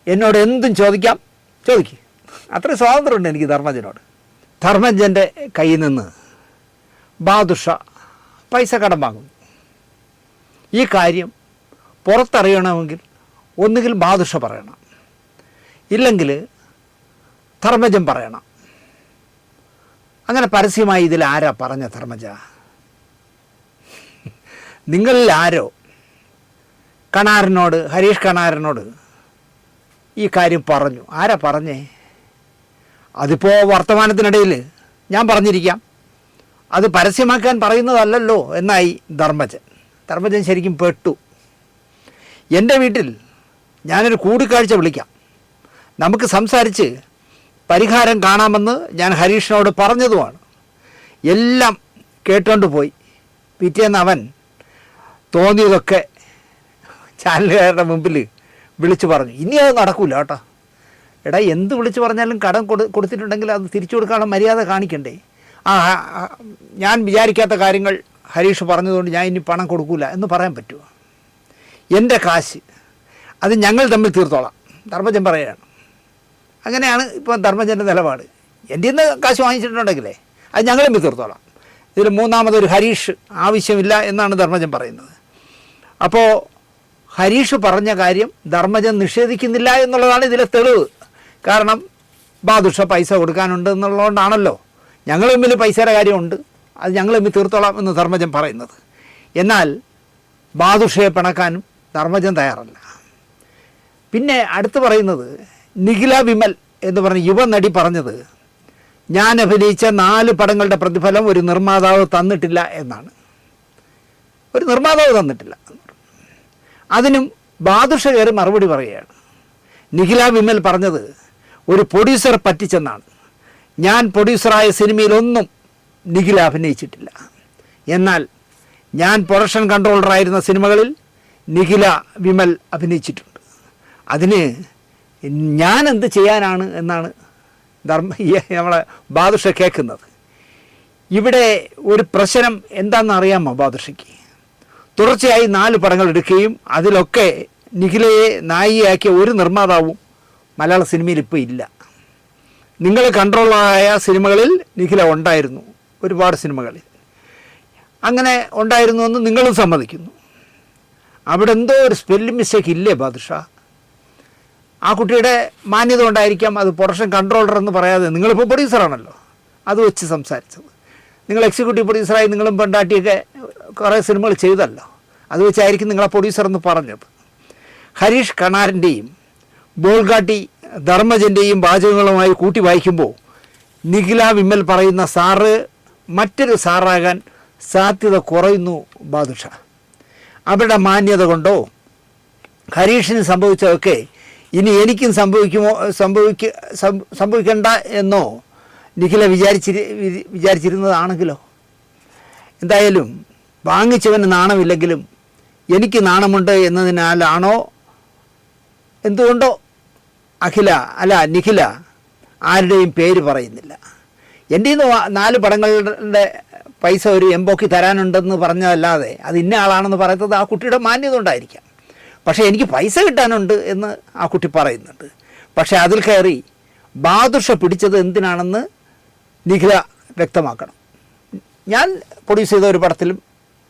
എന്നോട് എന്തും ചോദിക്കാം, ചോദിക്കുക. അത്രയും സ്വാതന്ത്ര്യമുണ്ട് എനിക്ക് ധർമ്മജനോട്. ധർമ്മജൻ്റെ കയ്യിൽ നിന്ന് ബാദുഷ പൈസ കടം വാങ്ങുന്നു. ഈ കാര്യം പുറത്തറിയണമെങ്കിൽ ഒന്നുകിൽ ബാദുഷ പറയണം, ഇല്ലെങ്കിൽ ധർമ്മജൻ പറയണം. അങ്ങനെ പരസ്യമായി ഇതിൽ ആരാ പറഞ്ഞ ധർമ്മജ? നിങ്ങളിൽ ആരോ കണാരനോട്, ഹരീഷ് കണാരനോട് ഈ കാര്യം പറഞ്ഞു. ആരാ പറഞ്ഞേ? അതിപ്പോൾ വർത്തമാനത്തിനിടയിൽ ഞാൻ പറഞ്ഞിരിക്കാം, അത് പരസ്യമാക്കാൻ പറയുന്നതല്ലല്ലോ എന്നായി ധർമ്മജൻ. ധർമ്മജൻ ശരിക്കും പെട്ടു. എൻ്റെ വീട്ടിൽ ഞാനൊരു കൂടിക്കാഴ്ച വിളിക്കാം, നമുക്ക് സംസാരിച്ച് പരിഹാരം കാണാമെന്ന് ഞാൻ ഹരീഷിനോട് പറഞ്ഞതുമാണ്. എല്ലാം കേട്ടോണ്ട് പോയി. പിറ്റേന്ന് അവൻ തോന്നിയതൊക്കെ ചാനലുകാരുടെ മുമ്പിൽ വിളിച്ചു പറഞ്ഞു. ഇനി അത് നടക്കൂല കേട്ടോ. എടാ, എന്ത് വിളിച്ചു പറഞ്ഞാലും കടം കൊടുത്തിട്ടുണ്ടെങ്കിൽ അത് തിരിച്ചു കൊടുക്കാനുള്ള മര്യാദ കാണിക്കണ്ടേ? ഞാൻ വിചാരിക്കാത്ത കാര്യങ്ങൾ ഹരീഷ് പറഞ്ഞതുകൊണ്ട് ഞാൻ ഇനി പണം കൊടുക്കൂല എന്ന് പറയാൻ പറ്റുമോ? എൻ്റെ കാശ് അത് ഞങ്ങൾ തമ്മിൽ തീർത്തോളാം, ധർമ്മജൻ പറയുകയാണ്. അങ്ങനെയാണ് ഇപ്പോൾ ധർമ്മജൻ്റെ നിലപാട്. എൻ്റെ നിന്ന് കാശ് വാങ്ങിച്ചിട്ടുണ്ടെങ്കിലേ അത് ഞങ്ങൾ തമ്മിൽ തീർത്തോളാം. ഇതിൽ മൂന്നാമതൊരു ഹരീഷ് ആവശ്യമില്ല എന്നാണ് ധർമ്മജൻ പറയുന്നത്. അപ്പോൾ ഹരീഷ് പറഞ്ഞ കാര്യം ധർമ്മജൻ നിഷേധിക്കുന്നില്ല എന്നുള്ളതാണ് ഇതിലെ തെളിവ്. കാരണം ബാദുഷ പൈസ കൊടുക്കാനുണ്ട് എന്നുള്ളതുകൊണ്ടാണല്ലോ ഞങ്ങൾ തമ്മിൽ പൈസയുടെ കാര്യമുണ്ട്, അത് ഞങ്ങൾ തമ്മിൽ തീർത്തോളാം എന്ന് ധർമ്മജൻ പറയുന്നത്. എന്നാൽ ബാദുഷയെ പിണക്കാനും ധർമ്മജൻ തയ്യാറല്ല. പിന്നെ അടുത്ത് പറയുന്നത് നിഖില വിമൽ എന്ന് പറഞ്ഞ യുവനടി പറഞ്ഞത്, ഞാൻ അഭിനയിച്ച 4 പടങ്ങളുടെ പ്രതിഫലം ഒരു നിർമ്മാതാവ് തന്നിട്ടില്ല എന്നാണ്. ഒരു നിർമ്മാതാവ് തന്നിട്ടില്ല. അതിനും ബാദുഷ കയറി മറുപടി പറയുകയാണ്. നിഖില വിമൽ പറഞ്ഞത് ഒരു പ്രൊഡ്യൂസർ പറ്റിച്ചെന്നാണ്. ഞാൻ പ്രൊഡ്യൂസറായ സിനിമയിലൊന്നും നിഖില അഭിനയിച്ചിട്ടില്ല. എന്നാൽ ഞാൻ പ്രൊഡക്ഷൻ കൺട്രോളറായിരുന്ന സിനിമകളിൽ നിഖില വിമൽ അഭിനയിച്ചിട്ടുണ്ട്. അതിന് ഞാൻ എന്ത് ചെയ്യാനാണ് എന്നാണ് നമ്മളെ ബാദുഷ കേൾക്കുന്നത്. ഇവിടെ ഒരു പ്രശ്നം എന്താണെന്ന് അറിയാമോ ബാദുഷയ്ക്ക്? തുടർച്ചയായി 4 പടങ്ങൾ എടുക്കുകയും അതിലൊക്കെ നിഖിലയെ നായികയാക്കിയ ഒരു നിർമ്മാതാവും മലയാള സിനിമയിൽ ഇപ്പോൾ ഇല്ല. നിങ്ങൾ കൺട്രോളായ സിനിമകളിൽ നിഖില ഉണ്ടായിരുന്നു, ഒരുപാട് സിനിമകളിൽ അങ്ങനെ ഉണ്ടായിരുന്നു എന്ന് നിങ്ങളും സമ്മതിക്കുന്നു. അവിടെ എന്തോ ഒരു സ്പെല്ലിംഗ് മിസ്റ്റേക്ക് ഇല്ലേ ബാദുഷ? ആ കുട്ടിയുടെ മാന്യത കൊണ്ടായിരിക്കാം അത് പ്രൊഡക്ഷൻ കൺട്രോളർ എന്ന് പറയാതെ, നിങ്ങളിപ്പോൾ പ്രൊഡ്യൂസറാണല്ലോ, അത് വെച്ച് സംസാരിച്ചത്. നിങ്ങൾ എക്സിക്യൂട്ടീവ് പ്രൊഡ്യൂസറായി നിങ്ങളും പെണ്ടാട്ടിയൊക്കെ കുറേ സിനിമകൾ ചെയ്തല്ലോ, അത് വെച്ചായിരിക്കും നിങ്ങളെ പ്രൊഡ്യൂസർ എന്ന് പറഞ്ഞത്. ഹരീഷ് കണാരൻ്റെയും ബോൾഗാട്ടി ധർമ്മജൻ്റെയും വാചകങ്ങളുമായി കൂട്ടി വായിക്കുമ്പോൾ നിഖില വിമൽ പറയുന്ന സാറ് മറ്റൊരു സാറാകാൻ സാധ്യത കുറയുന്നു ബാദുഷ. അവരുടെ മാന്യത കൊണ്ടോ ഹരീഷിന് സംഭവിച്ചതൊക്കെ ഇനി എനിക്കും സംഭവിക്കണ്ട എന്നോ നിഖില വിചാരിച്ചിരുന്നതാണെങ്കിലോ? എന്തായാലും വാങ്ങിച്ചവന് നാണമില്ലെങ്കിലും എനിക്ക് നാണമുണ്ട് എന്നതിനാലാണോ എന്തുകൊണ്ടോ നിഖില ആരുടെയും പേര് പറയുന്നില്ല. എൻ്റെ നിന്ന് 4 പടങ്ങളുടെ പൈസ ഒരു എംബോക്കി തരാനുണ്ടെന്ന് പറഞ്ഞതല്ലാതെ അത് ഇന്ന ആളാണെന്ന് പറയുന്നത് ആ കുട്ടിയുടെ മാന്യത കൊണ്ടായിരിക്കാം. പക്ഷേ എനിക്ക് പൈസ കിട്ടാനുണ്ട് എന്ന് ആ കുട്ടി പറയുന്നുണ്ട്. പക്ഷേ അതിൽ കയറി ബാദുഷ പിടിച്ചത് എന്തിനാണെന്ന് നിഖില വ്യക്തമാക്കണം. ഞാൻ പ്രൊഡ്യൂസ് ചെയ്ത ഒരു പടത്തിലും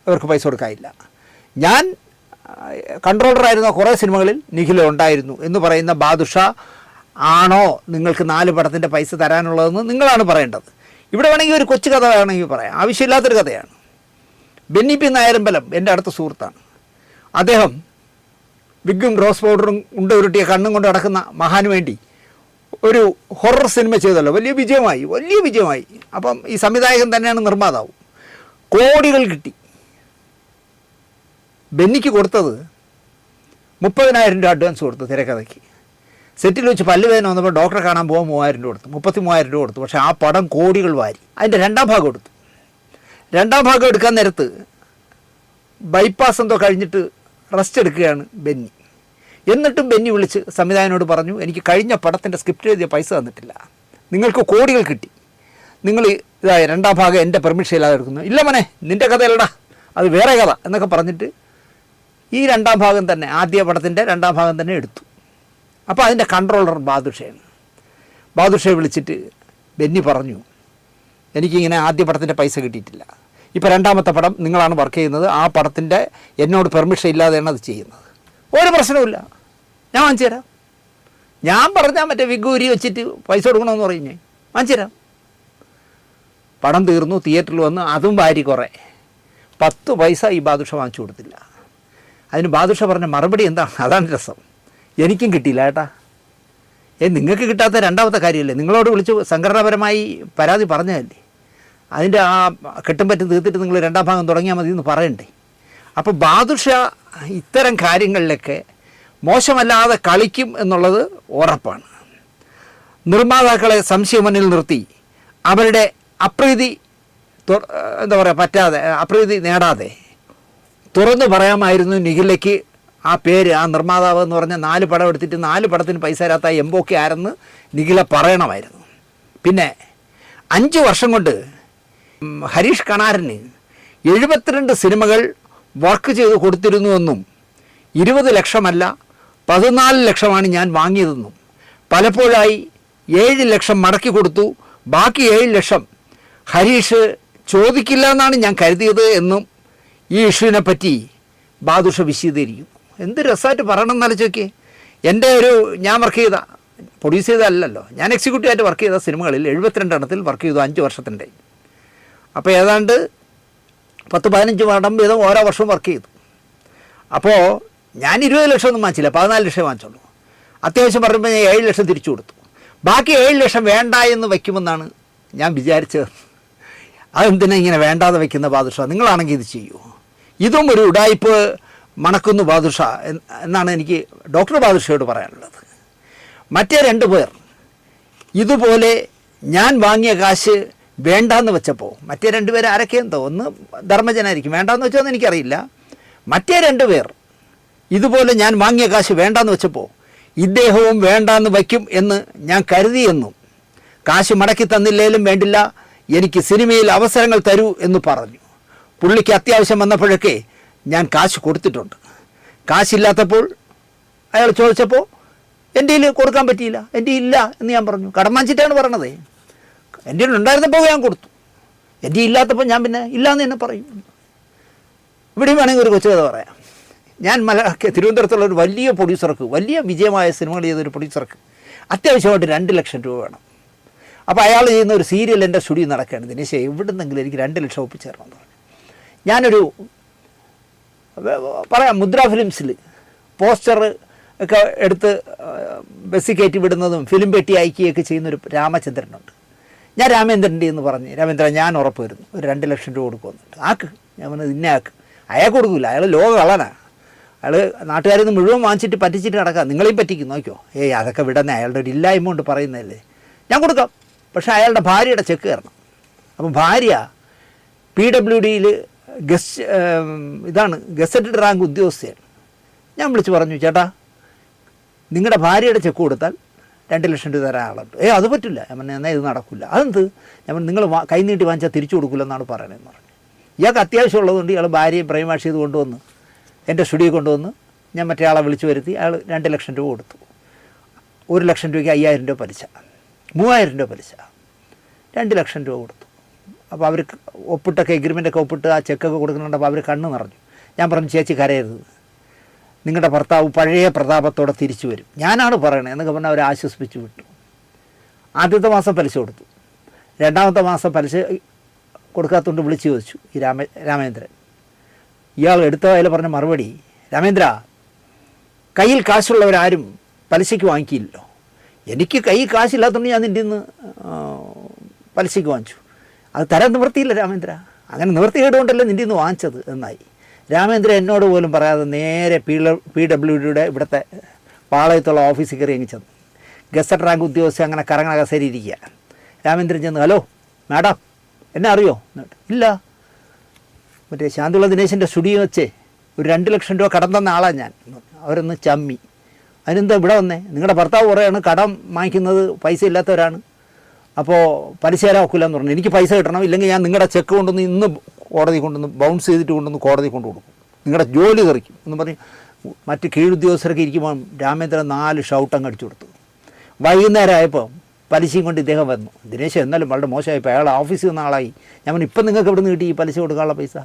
ഇവർക്ക് പൈസ കൊടുക്കാനില്ല. ഞാൻ കൺട്രോളറായിരുന്ന കുറേ സിനിമകളിൽ നിഖില ഉണ്ടായിരുന്നു എന്ന് പറയുന്ന ബാദുഷ ആണോ നിങ്ങൾക്ക് 4 പടത്തിൻ്റെ പൈസ തരാനുള്ളതെന്ന് നിങ്ങളാണ് പറയേണ്ടത്. ഇവിടെ വേണമെങ്കിൽ ഒരു കൊച്ചു കഥ വേണമെങ്കിൽ പറയാം, ആവശ്യമില്ലാത്തൊരു കഥയാണ്. ബെന്നി പി നായരമ്പലം എൻ്റെ അടുത്ത സുഹൃത്താണ്. അദ്ദേഹം വിഗും റോസ് പൗഡറും ഉരുട്ടിയ കണ്ണും കൊണ്ട് നടക്കുന്ന മഹാന് വേണ്ടി ഒരു ഹൊറർ സിനിമ ചെയ്തല്ലോ, വലിയ വിജയമായി. അപ്പം ഈ സംവിധായകൻ തന്നെയാണ് നിർമ്മാതാവ്. കോടികൾ കിട്ടി. ബെന്നിക്ക് കൊടുത്തത് 30,000 രൂപ അഡ്വാൻസ് കൊടുത്തു തിരക്കഥയ്ക്ക്. സെറ്റിൽ വെച്ച് പല്ലുവേദന വന്നപ്പോൾ ഡോക്ടറെ കാണാൻ പോകാൻ 3,000 രൂപ കൊടുത്തു, 33,000 രൂപ കൊടുത്തു. പക്ഷേ ആ പടം കോടികൾ വാരി. അതിൻ്റെ 2ാം ഭാഗം എടുത്തു. 2ാം ഭാഗം എടുക്കാൻ നേരത്ത് ബൈപ്പാസ് എന്തോ കഴിഞ്ഞിട്ട് റെസ്റ്റ് എടുക്കുകയാണ് ബെന്നി. എന്നിട്ടും ബെന്നി വിളിച്ച് സംവിധായകനോട് പറഞ്ഞു, എനിക്ക് കഴിഞ്ഞ പടത്തിൻ്റെ സ്ക്രിപ്റ്റ് എഴുതിയ പൈസ തന്നിട്ടില്ല, നിങ്ങൾക്ക് കോടികൾ കിട്ടി, നിങ്ങൾ ഇതായ 2ാം ഭാഗം എൻ്റെ പെർമിഷൻ ഇല്ലാതെ എടുക്കുന്നു. ഇല്ല മോനെ, നിൻ്റെ കഥയല്ലടാ, അത് വേറെ കഥ എന്നൊക്കെ പറഞ്ഞിട്ട് ഈ 2ാം ഭാഗം തന്നെ, ആദ്യ പടത്തിൻ്റെ 2ാം ഭാഗം തന്നെ എടുത്തു. അപ്പോൾ അതിൻ്റെ കൺട്രോളർ ബാദുഷയാണ്. ബാദുഷയെ വിളിച്ചിട്ട് ബെന്നി പറഞ്ഞു, എനിക്കിങ്ങനെ ആദ്യ പടത്തിൻ്റെ പൈസ കിട്ടിയിട്ടില്ല, ഇപ്പോൾ 2ാമത്തെ പടം നിങ്ങളാണ് വർക്ക് ചെയ്യുന്നത്, ആ പടത്തിൻ്റെ എന്നോട് പെർമിഷൻ ഇല്ലാതെയാണ് അത് ചെയ്യുന്നത്, ഒരു പ്രശ്നവുമില്ല, ഞാൻ വാങ്ങിച്ചു തരാം. ഞാൻ പറഞ്ഞാൽ മറ്റേ വിഗൂരി വെച്ചിട്ട് പൈസ കൊടുക്കണമെന്ന് പറയും, ഞാൻ വാങ്ങിച്ചു തരാം. പടം തീർന്നു, തിയേറ്ററിൽ വന്ന് അതും വാരി കുറേ, 10 പൈസ ഈ ബാദുഷ വാങ്ങിച്ചു കൊടുത്തില്ല. അതിന് ബാദുഷ പറഞ്ഞ മറുപടി എന്താണ്? അതാണ് രസം. എനിക്കും കിട്ടിയില്ല ഏട്ടാ. നിങ്ങൾക്ക് കിട്ടാത്ത 2ാമത്തെ കാര്യമല്ലേ, നിങ്ങളോട് വിളിച്ച് സംഘടനാപരമായി പരാതി പറഞ്ഞതല്ലേ, അതിൻ്റെ ആ കെട്ടും പറ്റും തീർത്തിട്ട് നിങ്ങൾ 2ാം ഭാഗം തുടങ്ങിയാൽ മതി എന്ന് പറയണ്ടേ. അപ്പോൾ ബാദുഷ ഇത്തരം കാര്യങ്ങളിലൊക്കെ മോശമല്ലാതെ കളിക്കും എന്നുള്ളത് ഉറപ്പാണ്. നിർമ്മാതാക്കളെ സംശയമനിൽ നിർത്തി അവരുടെ അപ്രീതി അപ്രീതി നേടാതെ തുറന്നു പറയാമായിരുന്നു നിഖിലയ്ക്ക് ആ പേര്, ആ നിർമ്മാതാവ് എന്ന് പറഞ്ഞ 4 പടം എടുത്തിട്ട് 4 പടത്തിന് പൈസ തരാത്ത എംബോക്കി ആരെന്ന് നിഖില പറയണമായിരുന്നു. പിന്നെ 5 വർഷം കൊണ്ട് ഹരീഷ് കണാരന് 72 സിനിമകൾ വർക്ക് ചെയ്ത് കൊടുത്തിരുന്നുവെന്നും 20 ലക്ഷമല്ല 14 ലക്ഷമാണ് ഞാൻ വാങ്ങിയതെന്നും പലപ്പോഴായി 7 ലക്ഷം മടക്കി കൊടുത്തു, ബാക്കി 7 ലക്ഷം ഹരീഷ് ചോദിക്കില്ല എന്നാണ് ഞാൻ കരുതിയത് എന്നും ഈ ഇഷ്യൂവിനെ പറ്റി ബാദുഷ വിശദീകരിക്കും. എന്ത് രസമായിട്ട് പറയണം എന്നാലോചിക്കേ. ഞാൻ വർക്ക് ചെയ്ത, പ്രൊഡ്യൂസ് ചെയ്തതല്ലല്ലോ, ഞാൻ എക്സിക്യൂട്ടീവായിട്ട് വർക്ക് ചെയ്ത സിനിമകളിൽ 72 എണ്ണത്തിൽ വർക്ക് ചെയ്തു 5 വർഷത്തിൻ്റെ. അപ്പോൾ ഏതാണ്ട് 10-15 പടം വീതം ഓരോ വർഷവും വർക്ക് ചെയ്തു. അപ്പോൾ ഞാൻ 20 ലക്ഷം ഒന്നും വാങ്ങിച്ചില്ല, 14 ലക്ഷം വാങ്ങിച്ചുള്ളൂ. അത്യാവശ്യം പറയുമ്പോൾ ഞാൻ 7 ലക്ഷം തിരിച്ചു കൊടുത്തു, ബാക്കി 7 ലക്ഷം വേണ്ട എന്ന് വയ്ക്കുമെന്നാണ് ഞാൻ വിചാരിച്ചത്. അതെന്തിനാ ഇങ്ങനെ വേണ്ടാതെ വയ്ക്കുന്ന ബാദുഷ, നിങ്ങളാണെങ്കിൽ ഇത് ചെയ്യൂ. ഇതും ഒരു ഉഡായിപ്പ് മണക്കുന്നു ബാദുഷ എന്നാണ് എനിക്ക് ഡോക്ടർ ബാദുഷയോട് പറയാനുള്ളത്. മറ്റേ 2 പേർ ഇതുപോലെ ഞാൻ വാങ്ങിയ കാശ് വേണ്ടാന്ന് വെച്ചപ്പോൾ, മറ്റേ 2 പേർ ആരൊക്കെയെന്തോ, ഒന്ന് ധർമ്മജനായിരിക്കും, വേണ്ടാന്ന് വെച്ചോന്ന് എനിക്കറിയില്ല. മറ്റേ 2 പേർ ഇതുപോലെ ഞാൻ വാങ്ങിയ കാശ് വേണ്ടാന്ന് വെച്ചപ്പോൾ ഇദ്ദേഹവും വേണ്ടാന്ന് വയ്ക്കും എന്ന് ഞാൻ കരുതിയെന്നും കാശ് മടക്കി തന്നില്ലേലും വേണ്ടില്ല, എനിക്ക് സിനിമയിൽ അവസരങ്ങൾ തരൂ എന്ന് പറഞ്ഞു. പുള്ളിക്ക് അത്യാവശ്യം വന്നപ്പോഴൊക്കെ ഞാൻ കാശ് കൊടുത്തിട്ടുണ്ട്. കാശില്ലാത്തപ്പോൾ അയാൾ ചോദിച്ചപ്പോൾ എൻ്റെ കയ്യിൽ കൊടുക്കാൻ പറ്റിയില്ല, എൻ്റെ ഇല്ല എന്ന് ഞാൻ പറഞ്ഞു. കടം വാങ്ങിച്ചിട്ടാണ് പറയണത്. എൻ്റെ ഉണ്ടായിരുന്നപ്പോൾ ഞാൻ കൊടുത്തു, എൻ്റെ ഇല്ലാത്തപ്പോൾ ഞാൻ പിന്നെ ഇല്ലയെന്ന് തന്നെ പറയും. ഇവിടെയും വേണമെങ്കിൽ ഒരു കൊച്ചു കഥ പറയാം. ഞാൻ തിരുവനന്തപുരത്തുള്ള ഒരു വലിയ പ്രൊഡ്യൂസർക്ക്, വലിയ വിജയമായ സിനിമകൾ ചെയ്തൊരു പ്രൊഡ്യൂസർക്ക് അത്യാവശ്യമായിട്ട് 2 ലക്ഷം രൂപ വേണം. അപ്പോൾ അയാൾ ചെയ്യുന്ന ഒരു സീരിയൽ എൻ്റെ സ്റ്റുഡിയോ നടക്കുകയാണ്. ദിനേശേ, എവിടുന്നെങ്കിലും എനിക്ക് 2 ലക്ഷം ഒപ്പിച്ച് തരണമെന്ന് പറഞ്ഞു. ഞാനൊരു മുദ്ര ഫിലിംസിൽ പോസ്റ്റർ ഒക്കെ എടുത്ത് ബസ്സിൽ കയറ്റി വിടുന്നതും ഫിലിം പെട്ടി അയക്കുകയൊക്കെ ചെയ്യുന്നൊരു രാമചന്ദ്രനുണ്ട്. ഞാൻ രാമേന്ദ്രൻ്റെ എന്ന് പറഞ്ഞ്, രാമേന്ദ്രൻ ഞാൻ ഉറപ്പ് വരുന്നു ഒരു 2 ലക്ഷം രൂപ കൊടുക്കുമെന്നുണ്ട്. ആക്ക്, ഞാൻ പറഞ്ഞത് ഇന്ന ആക്ക്. അയാൾ കൊടുക്കില്ല, അയാൾ ലോക കള്ളനാണ്. അയാൾ നാട്ടുകാരിൽ നിന്ന് മുഴുവൻ വാങ്ങിച്ചിട്ട് പറ്റിച്ചിട്ട് നടക്കാം. നിങ്ങളെയും പറ്റിക്കും, നോക്കിയോ. അതൊക്കെ വിടുന്നേ, അയാളുടെ ഒരു ഇല്ലായ്മ കൊണ്ട് പറയുന്നതല്ലേ. ഞാൻ കൊടുക്കാം, പക്ഷേ അയാളുടെ ഭാര്യയുടെ ചെക്ക് തരണം. അപ്പം ഭാര്യ PWDയിൽ ഗസറ്റഡ് റാങ്ക് ഉദ്യോഗസ്ഥയാണ്. ഞാൻ വിളിച്ച് പറഞ്ഞു, ചേട്ടാ നിങ്ങളുടെ ഭാര്യയുടെ ചെക്ക് കൊടുത്താൽ 2 ലക്ഷം രൂപ തരാൻ ആളുണ്ട്. അത് പറ്റില്ല. ഞാൻ പറഞ്ഞു, എന്നാൽ ഇത് നടക്കില്ല. അതെന്ത്? ഞാൻ പറഞ്ഞു, നിങ്ങൾ കൈനീട്ടി വാങ്ങിച്ചാൽ തിരിച്ചു കൊടുക്കില്ലെന്നാണ് പറയണതെന്ന് പറഞ്ഞു. ഇയാൾക്ക് അത്യാവശ്യമുള്ളതുകൊണ്ട് ഇയാൾ ഭാര്യയെ ബ്രെയിൻ വാഷ് ചെയ്ത് കൊണ്ടുവന്ന് എൻ്റെ സ്റ്റുഡിയോ കൊണ്ടുവന്ന് ഞാൻ മറ്റേ ആളെ വിളിച്ച് വരുത്തി. അയാൾ 2 ലക്ഷം രൂപ കൊടുത്തു. 1 ലക്ഷം രൂപയ്ക്ക് 5000 രൂപ പലിശ, 3000 രൂപ പലിശ, 2 ലക്ഷം രൂപ കൊടുത്തു. അപ്പോൾ അവർ ഒപ്പിട്ടൊക്കെ എഗ്രിമെൻ്റൊക്കെ ഒപ്പിട്ട് ആ ചെക്കൊക്കെ കൊടുക്കുന്നുണ്ടപ്പോൾ അവർ കണ്ണ് നിറഞ്ഞു. ഞാൻ പറഞ്ഞു, ചേച്ചി കരയരുത്, നിങ്ങളുടെ ഭർത്താവ് പഴയ പ്രതാപത്തോടെ തിരിച്ചു വരും, ഞാനാണ് പറയണത് എന്നൊക്കെ പറഞ്ഞാൽ അവരെ ആശ്വസിപ്പിച്ച് വിട്ടു. ആദ്യത്തെ മാസം പലിശ കൊടുത്തു. 2ാമത്തെ മാസം പലിശ കൊടുക്കാത്തതുകൊണ്ട് വിളിച്ച് ചോദിച്ചു ഈ രാമേന്ദ്രൻ. ഇയാൾ എടുത്ത കയ്യിൽ പറഞ്ഞ മറുപടി, രാമേന്ദ്ര, കയ്യിൽ കാശുള്ളവരാരും പലിശയ്ക്ക് വാങ്ങിക്കില്ലല്ലോ. എനിക്ക് കയ്യിൽ കാശില്ലാത്തതുകൊണ്ട് ഞാൻ നിൻ്റെ നിന്ന് പലിശയ്ക്ക് വാങ്ങിച്ചു. അത് തരാൻ നിവൃത്തിയില്ല രാമേന്ദ്ര, അങ്ങനെ നിവൃത്തി കേടുകൊണ്ടല്ലേ നിൻ്റെ നിന്ന് വാങ്ങിച്ചത് എന്നായി. രാമേന്ദ്രൻ എന്നോട് പോലും പറയാതെ നേരെ PWDയുടെ ഇവിടുത്തെ പാളയത്തുള്ള ഓഫീസിൽ കയറി അങ്ങ് ചെന്നു. ഗസറ്റ് റാങ്ക് ഉദ്യോഗസ്ഥ അങ്ങനെ കറങ്ങണ കസേരി ഇരിക്കുക. രാമേന്ദ്രൻ ചെന്ന്, ഹലോ മാഡം എന്നെ അറിയോ? ഇല്ല, മറ്റേ ശാന്തിയുള്ള ദിനേശിൻ്റെ സ്റ്റുഡിയോ വെച്ചേ ഒരു 2 ലക്ഷം രൂപ കടം തന്ന ആളാണ് ഞാൻ. അവരൊന്ന് ചമ്മി. അതിനെന്താ ഇവിടെ വന്നേ? നിങ്ങളുടെ ഭർത്താവ് പറയാണ് കടം വാങ്ങിക്കുന്നത് പൈസ ഇല്ലാത്തവരാണ്, അപ്പോൾ പലിശ തരാൻ ഒക്കില്ലെന്ന് പറഞ്ഞു. എനിക്ക് പൈസ കിട്ടണം, ഇല്ലെങ്കിൽ ഞാൻ നിങ്ങളുടെ ചെക്ക് കൊണ്ടുവന്ന് ഇന്ന് കോടതി കൊണ്ടുവന്ന് ബൗൺസ് ചെയ്തിട്ട് കൊണ്ടുവന്ന് കോടതി കൊണ്ടു കൊടുക്കും, നിങ്ങളുടെ ജോലി തെറിക്കും എന്ന് പറഞ്ഞ് മറ്റ് കീഴുദ്യോഗസ്ഥരൊക്കെ ഇരിക്കുമ്പോൾ രാമേന്ദ്രൻ 4 ഷൗട്ടങ്ങ് അടിച്ചു കൊടുത്തു. വൈകുന്നേരം ആയപ്പോൾ പലിശയും കൊണ്ട് ഇദ്ദേഹം വന്നു. ദിനേശ് എന്നാലും വളരെ മോശമായിപ്പോൾ അയാൾ ഓഫീസിൽ നിന്ന് ആളായി. ഞാൻ പറഞ്ഞു, ഇപ്പം നിങ്ങൾക്ക് എവിടെ നിന്ന് കിട്ടി ഈ പലിശ കൊടുക്കാനുള്ള പൈസ?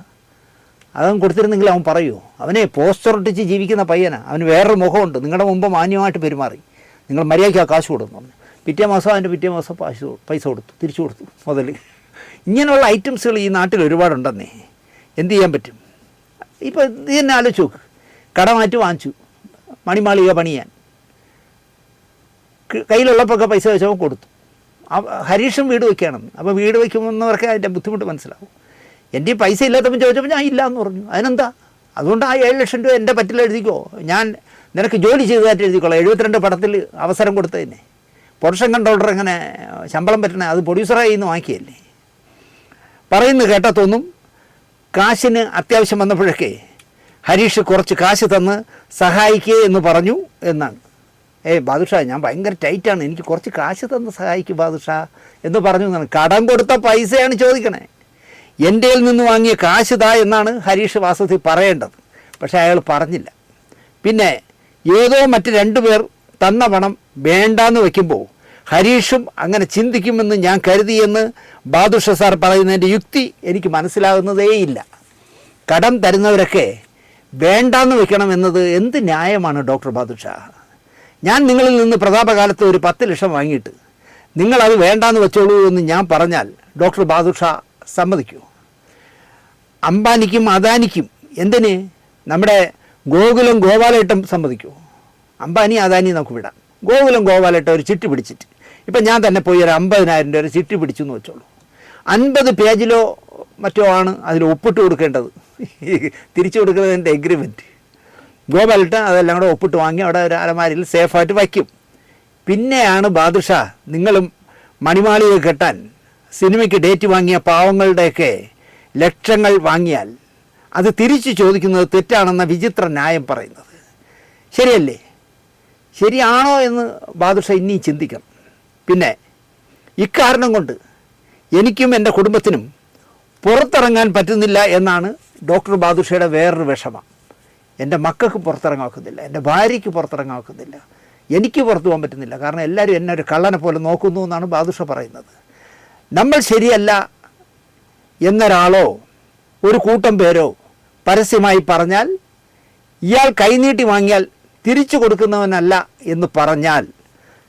അതവൻ കൊടുത്തിരുന്നെങ്കിൽ അവൻ പറയൂ. അവനെ പോസ്റ്റർ ഒട്ടിച്ച് ജീവിക്കുന്ന പയ്യനാണ്, അവന് വേറൊരു മുഖമുണ്ട്. നിങ്ങളുടെ മുമ്പ് മാന്യമായിട്ട് പെരുമാറി, നിങ്ങൾ മര്യാദയ്ക്ക് ആ കാശ് കൊടുക്കുന്നു പറഞ്ഞു. പിറ്റേ മാസം പൈസ കൊടുത്തു, തിരിച്ചു കൊടുത്തു മുതൽ. ഇങ്ങനെയുള്ള ഐറ്റംസുകൾ ഈ നാട്ടിൽ ഒരുപാടുണ്ടെന്നേ. എന്ത് ചെയ്യാൻ പറ്റും? ഇപ്പോൾ ഇത് തന്നെ ആലോചിച്ച് നോക്ക്. കടമാറ്റി വാങ്ങിച്ചു മണിമാളിക പണിയാൻ, കയ്യിലുള്ളപ്പോഴൊക്കെ പൈസ വെച്ചപ്പോൾ കൊടുത്തു. ഹരീഷും വീട് വയ്ക്കുകയാണെന്ന്. അപ്പോൾ വീട് വയ്ക്കുമെന്നവർക്ക് അതിൻ്റെ ബുദ്ധിമുട്ട് മനസ്സിലാവും. എൻ്റെ ഈ പൈസ ഇല്ലാത്തപ്പോൾ ചോദിച്ചപ്പോൾ ഞാൻ ഇല്ല എന്ന് പറഞ്ഞു. അതിനെന്താ? അതുകൊണ്ട് ആ 7 ലക്ഷം രൂപ എൻ്റെ പറ്റിൽ എഴുതിക്കോ, ഞാൻ നിനക്ക് ജോലി ചെയ്തതായിട്ട് എഴുതിക്കോളാം. 72 പടത്തിൽ അവസരം കൊടുത്തതന്നെ. പ്രൊഡക്ഷൻ കൺട്രോളർ എങ്ങനെ ശമ്പളം പറ്റണേ? അത് പ്രൊഡ്യൂസറായി നിന്ന് വാങ്ങിക്കുകയല്ലേ. പറയുന്നത് കേട്ടാൽ തോന്നും കാശിന് അത്യാവശ്യം വന്നപ്പോഴൊക്കെ ഹരീഷ് കുറച്ച് കാശ് തന്ന് സഹായിക്കുക എന്ന് പറഞ്ഞു എന്നാണ്. ബാദുഷാ, ഞാൻ ഭയങ്കര ടൈറ്റാണ്, എനിക്ക് കുറച്ച് കാശ് തന്ന് സഹായിക്കും ബാദുഷാ എന്ന് പറഞ്ഞു എന്നാണ്. കടം കൊടുത്ത പൈസയാണ് ചോദിക്കണേ. എൻ്റെ നിന്ന് വാങ്ങിയ കാശ് താ എന്നാണ് ഹരീഷ് വാസ്തവത്തിൽ പറയേണ്ടത്. പക്ഷേ അയാൾ പറഞ്ഞില്ല. പിന്നെ ഏതോ മറ്റ് 2 പേർ തന്ന പണം വേണ്ടാന്ന് വയ്ക്കുമ്പോൾ ഹരീഷും അങ്ങനെ ചിന്തിക്കുമെന്ന് ഞാൻ കരുതിയെന്ന് ബാദുഷ സാർ പറയുന്നതിൻ്റെ യുക്തി എനിക്ക് മനസ്സിലാകുന്നതേയില്ല. കടം തരുന്നവരൊക്കെ വേണ്ടാന്ന് വെക്കണമെന്നത് എന്ത് ന്യായമാണ് ഡോക്ടർ ബാദുഷ? ഞാൻ നിങ്ങളിൽ നിന്ന് പ്രതാപകാലത്ത് ഒരു 10 ലക്ഷം വാങ്ങിയിട്ട് നിങ്ങളത് വേണ്ടാന്ന് വെച്ചോളൂ എന്ന് ഞാൻ പറഞ്ഞാൽ ഡോക്ടർ ബാദുഷ സമ്മതിക്കുമോ? അംബാനിക്കും അദാനിക്കും എന്തിന് നമ്മുടെ ഗോകുലം ഗോപാലേട്ടം സമ്മതിക്കുമോ? അംബാനി അദാനി നമുക്ക് വിടാം. ഗോകുലം ഗോപാലേട്ടം ഒരു ചിട്ടി പിടിച്ചിട്ട് ഇപ്പം ഞാൻ തന്നെ പോയി ഒരു 50,000 രൂപ ഒരു ചിട്ടി പിടിച്ചു എന്ന് വെച്ചോളൂ. 50 പേജിലോ മറ്റോ ആണ് അതിൽ ഒപ്പിട്ട് കൊടുക്കേണ്ടത്, തിരിച്ചു കൊടുക്കുന്നതിൻ്റെ എഗ്രിമെൻറ്റ്. ഗോപാലേട്ടൻ അതെല്ലാം കൂടെ ഒപ്പിട്ട് വാങ്ങി അവിടെ ഒരു അലമാരിയിൽ സേഫായിട്ട് വയ്ക്കും. പിന്നെയാണ് ബാദുഷ നിങ്ങളും മണിമാളിക കെട്ടാൻ സിനിമയ്ക്ക് ഡേറ്റ് വാങ്ങിയ പാവങ്ങളുടെയൊക്കെ ലക്ഷങ്ങൾ വാങ്ങിയാൽ അത് തിരിച്ചു ചോദിക്കുന്നത് തെറ്റാണെന്ന വിചിത്ര ന്യായം പറയുന്നത്. ശരിയല്ലേ? ശരിയാണോ എന്ന് ബാദുഷ ഇനിയും ചിന്തിക്കണം. പിന്നെ ഇക്കാരണം കൊണ്ട് എനിക്കും എൻ്റെ കുടുംബത്തിനും പുറത്തിറങ്ങാൻ പറ്റുന്നില്ല എന്നാണ് ഡോക്ടർ ബാദുഷയുടെ വേറൊരു വിഷമം. എൻ്റെ മക്കൾക്ക് പുറത്തിറങ്ങാൻ ഒക്കുന്നില്ല, എൻ്റെ ഭാര്യയ്ക്ക് പുറത്തിറങ്ങാൻ ഒക്കുന്നില്ല, എനിക്ക് പുറത്തു പോകാൻ പറ്റുന്നില്ല. കാരണം എല്ലാവരും എന്നെ ഒരു കള്ളനെ പോലെ നോക്കുന്നു എന്നാണ് ബാദുഷ പറയുന്നത്. നമ്മൾ ശരിയല്ല എന്നൊരാളോ ഒരു കൂട്ടം പേരോ പരസ്യമായി പറഞ്ഞാൽ ഇയാൾ കൈനീട്ടി വാങ്ങിയാൽ തിരിച്ചു കൊടുക്കുന്നവനല്ല എന്ന് പറഞ്ഞാൽ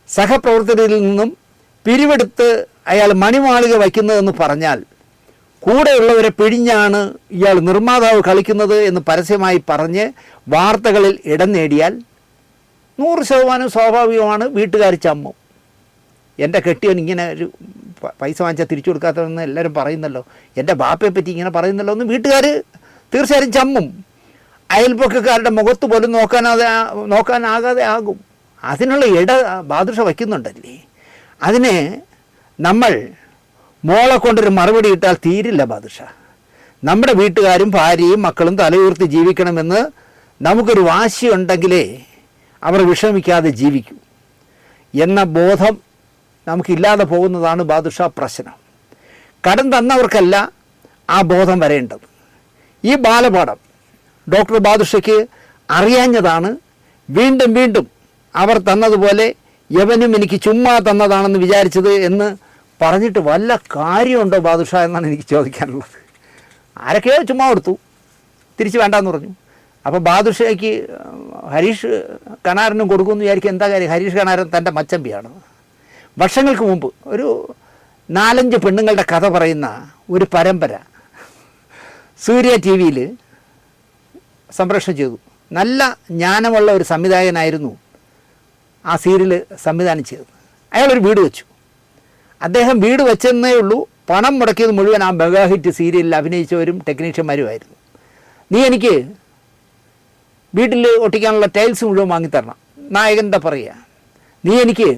സഹപ്രവർത്തകരിൽ നിന്നും പിരിവെടുത്ത് അയാൾ മണിമാളിക വയ്ക്കുന്നതെന്ന് പറഞ്ഞാൽ കൂടെയുള്ളവരെ പിഴിഞ്ഞാണ് ഇയാൾ നിർമ്മാതാവ് കളിക്കുന്നത് എന്ന് പരസ്യമായി പറഞ്ഞ് വാർത്തകളിൽ ഇടം നേടിയാൽ 100% സ്വാഭാവികമാണ് വീട്ടുകാർ ചമ്മും. എൻ്റെ കെട്ടിയവൻ ഇങ്ങനെ ഒരു പൈസ വാങ്ങിച്ചാൽ തിരിച്ചു കൊടുക്കാത്തതെന്ന് എല്ലാവരും പറയുന്നല്ലോ, എൻ്റെ ബാപ്പയെ പറ്റി ഇങ്ങനെ പറയുന്നല്ലോ എന്ന് വീട്ടുകാർ തീർച്ചയായും ചമ്മും. അയൽപക്കക്കാരുടെ മുഖത്ത് പോലും നോക്കാനാകാതെ ആകും. അതിനുള്ള ബാദുഷ വയ്ക്കുന്നുണ്ടല്ലേ. അതിന് നമ്മൾ മോളെ കൊണ്ടൊരു മറുപടി ഇട്ടാൽ തീരില്ല ബാദുഷ. നമ്മുടെ വീട്ടുകാരും ഭാര്യയും മക്കളും തലയുയർത്തി ജീവിക്കണമെന്ന് നമുക്കൊരു വാശിയുണ്ടെങ്കിലേ അവർ വിഷമിക്കാതെ ജീവിക്കൂ എന്ന ബോധം നമുക്കില്ലാതെ പോകുന്നതാണ് ബാദുഷ പ്രശ്നം. കടം തന്നവർക്കല്ല ആ ബോധം വരേണ്ടത്. ഈ ബാലപാഠം ഡോക്ടർ ബാദുഷയ്ക്ക് അറിയാഞ്ഞതാണ്. വീണ്ടും വീണ്ടും അവർ തന്നതുപോലെ യവനും എനിക്ക് ചുമ്മാ തന്നതാണെന്ന് വിചാരിച്ചത് എന്ന് പറഞ്ഞിട്ട് വല്ല കാര്യമുണ്ടോ ബാദുഷ എന്നാണ് എനിക്ക് ചോദിക്കാനുള്ളത്. ആരൊക്കെയോ ചുമ്മാ കൊടുത്തു, തിരിച്ച് വേണ്ടാന്ന് പറഞ്ഞു. അപ്പോൾ ബാദുഷയ്ക്ക് ഹരീഷ് കണാരനും കൊടുക്കുമെന്ന് വിചാരിക്കും. എന്താ കാര്യം? ഹരീഷ് കണാരൻ തൻ്റെ മച്ചമ്പിയാണ്. വർഷങ്ങൾക്ക് മുമ്പ് ഒരു 4-5 പെണ്ണുങ്ങളുടെ കഥ പറയുന്ന ഒരു പരമ്പര സൂര്യ TV-യിൽ സംപ്രേഷണം ചെയ്തു. നല്ല ജ്ഞാനമുള്ള ഒരു സംവിധായകനായിരുന്നു ആ സീരിയൽ സംവിധാനം ചെയ്തത്. അയാളൊരു വീട് വെച്ചു. അദ്ദേഹം വീട് വെച്ചെന്നേ ഉള്ളൂ, പണം മുടക്കിയത് മുഴുവൻ ആ മെഗാ ഹിറ്റ് സീരിയലിൽ അഭിനയിച്ചവരും ടെക്നീഷ്യന്മാരുമായിരുന്നു. നീ എനിക്ക് വീട്ടിൽ ഒട്ടിക്കാനുള്ള ടൈൽസ് മുഴുവൻ വാങ്ങിത്തരണം. നായകൻ എന്താ പറയുക, നീ എനിക്ക്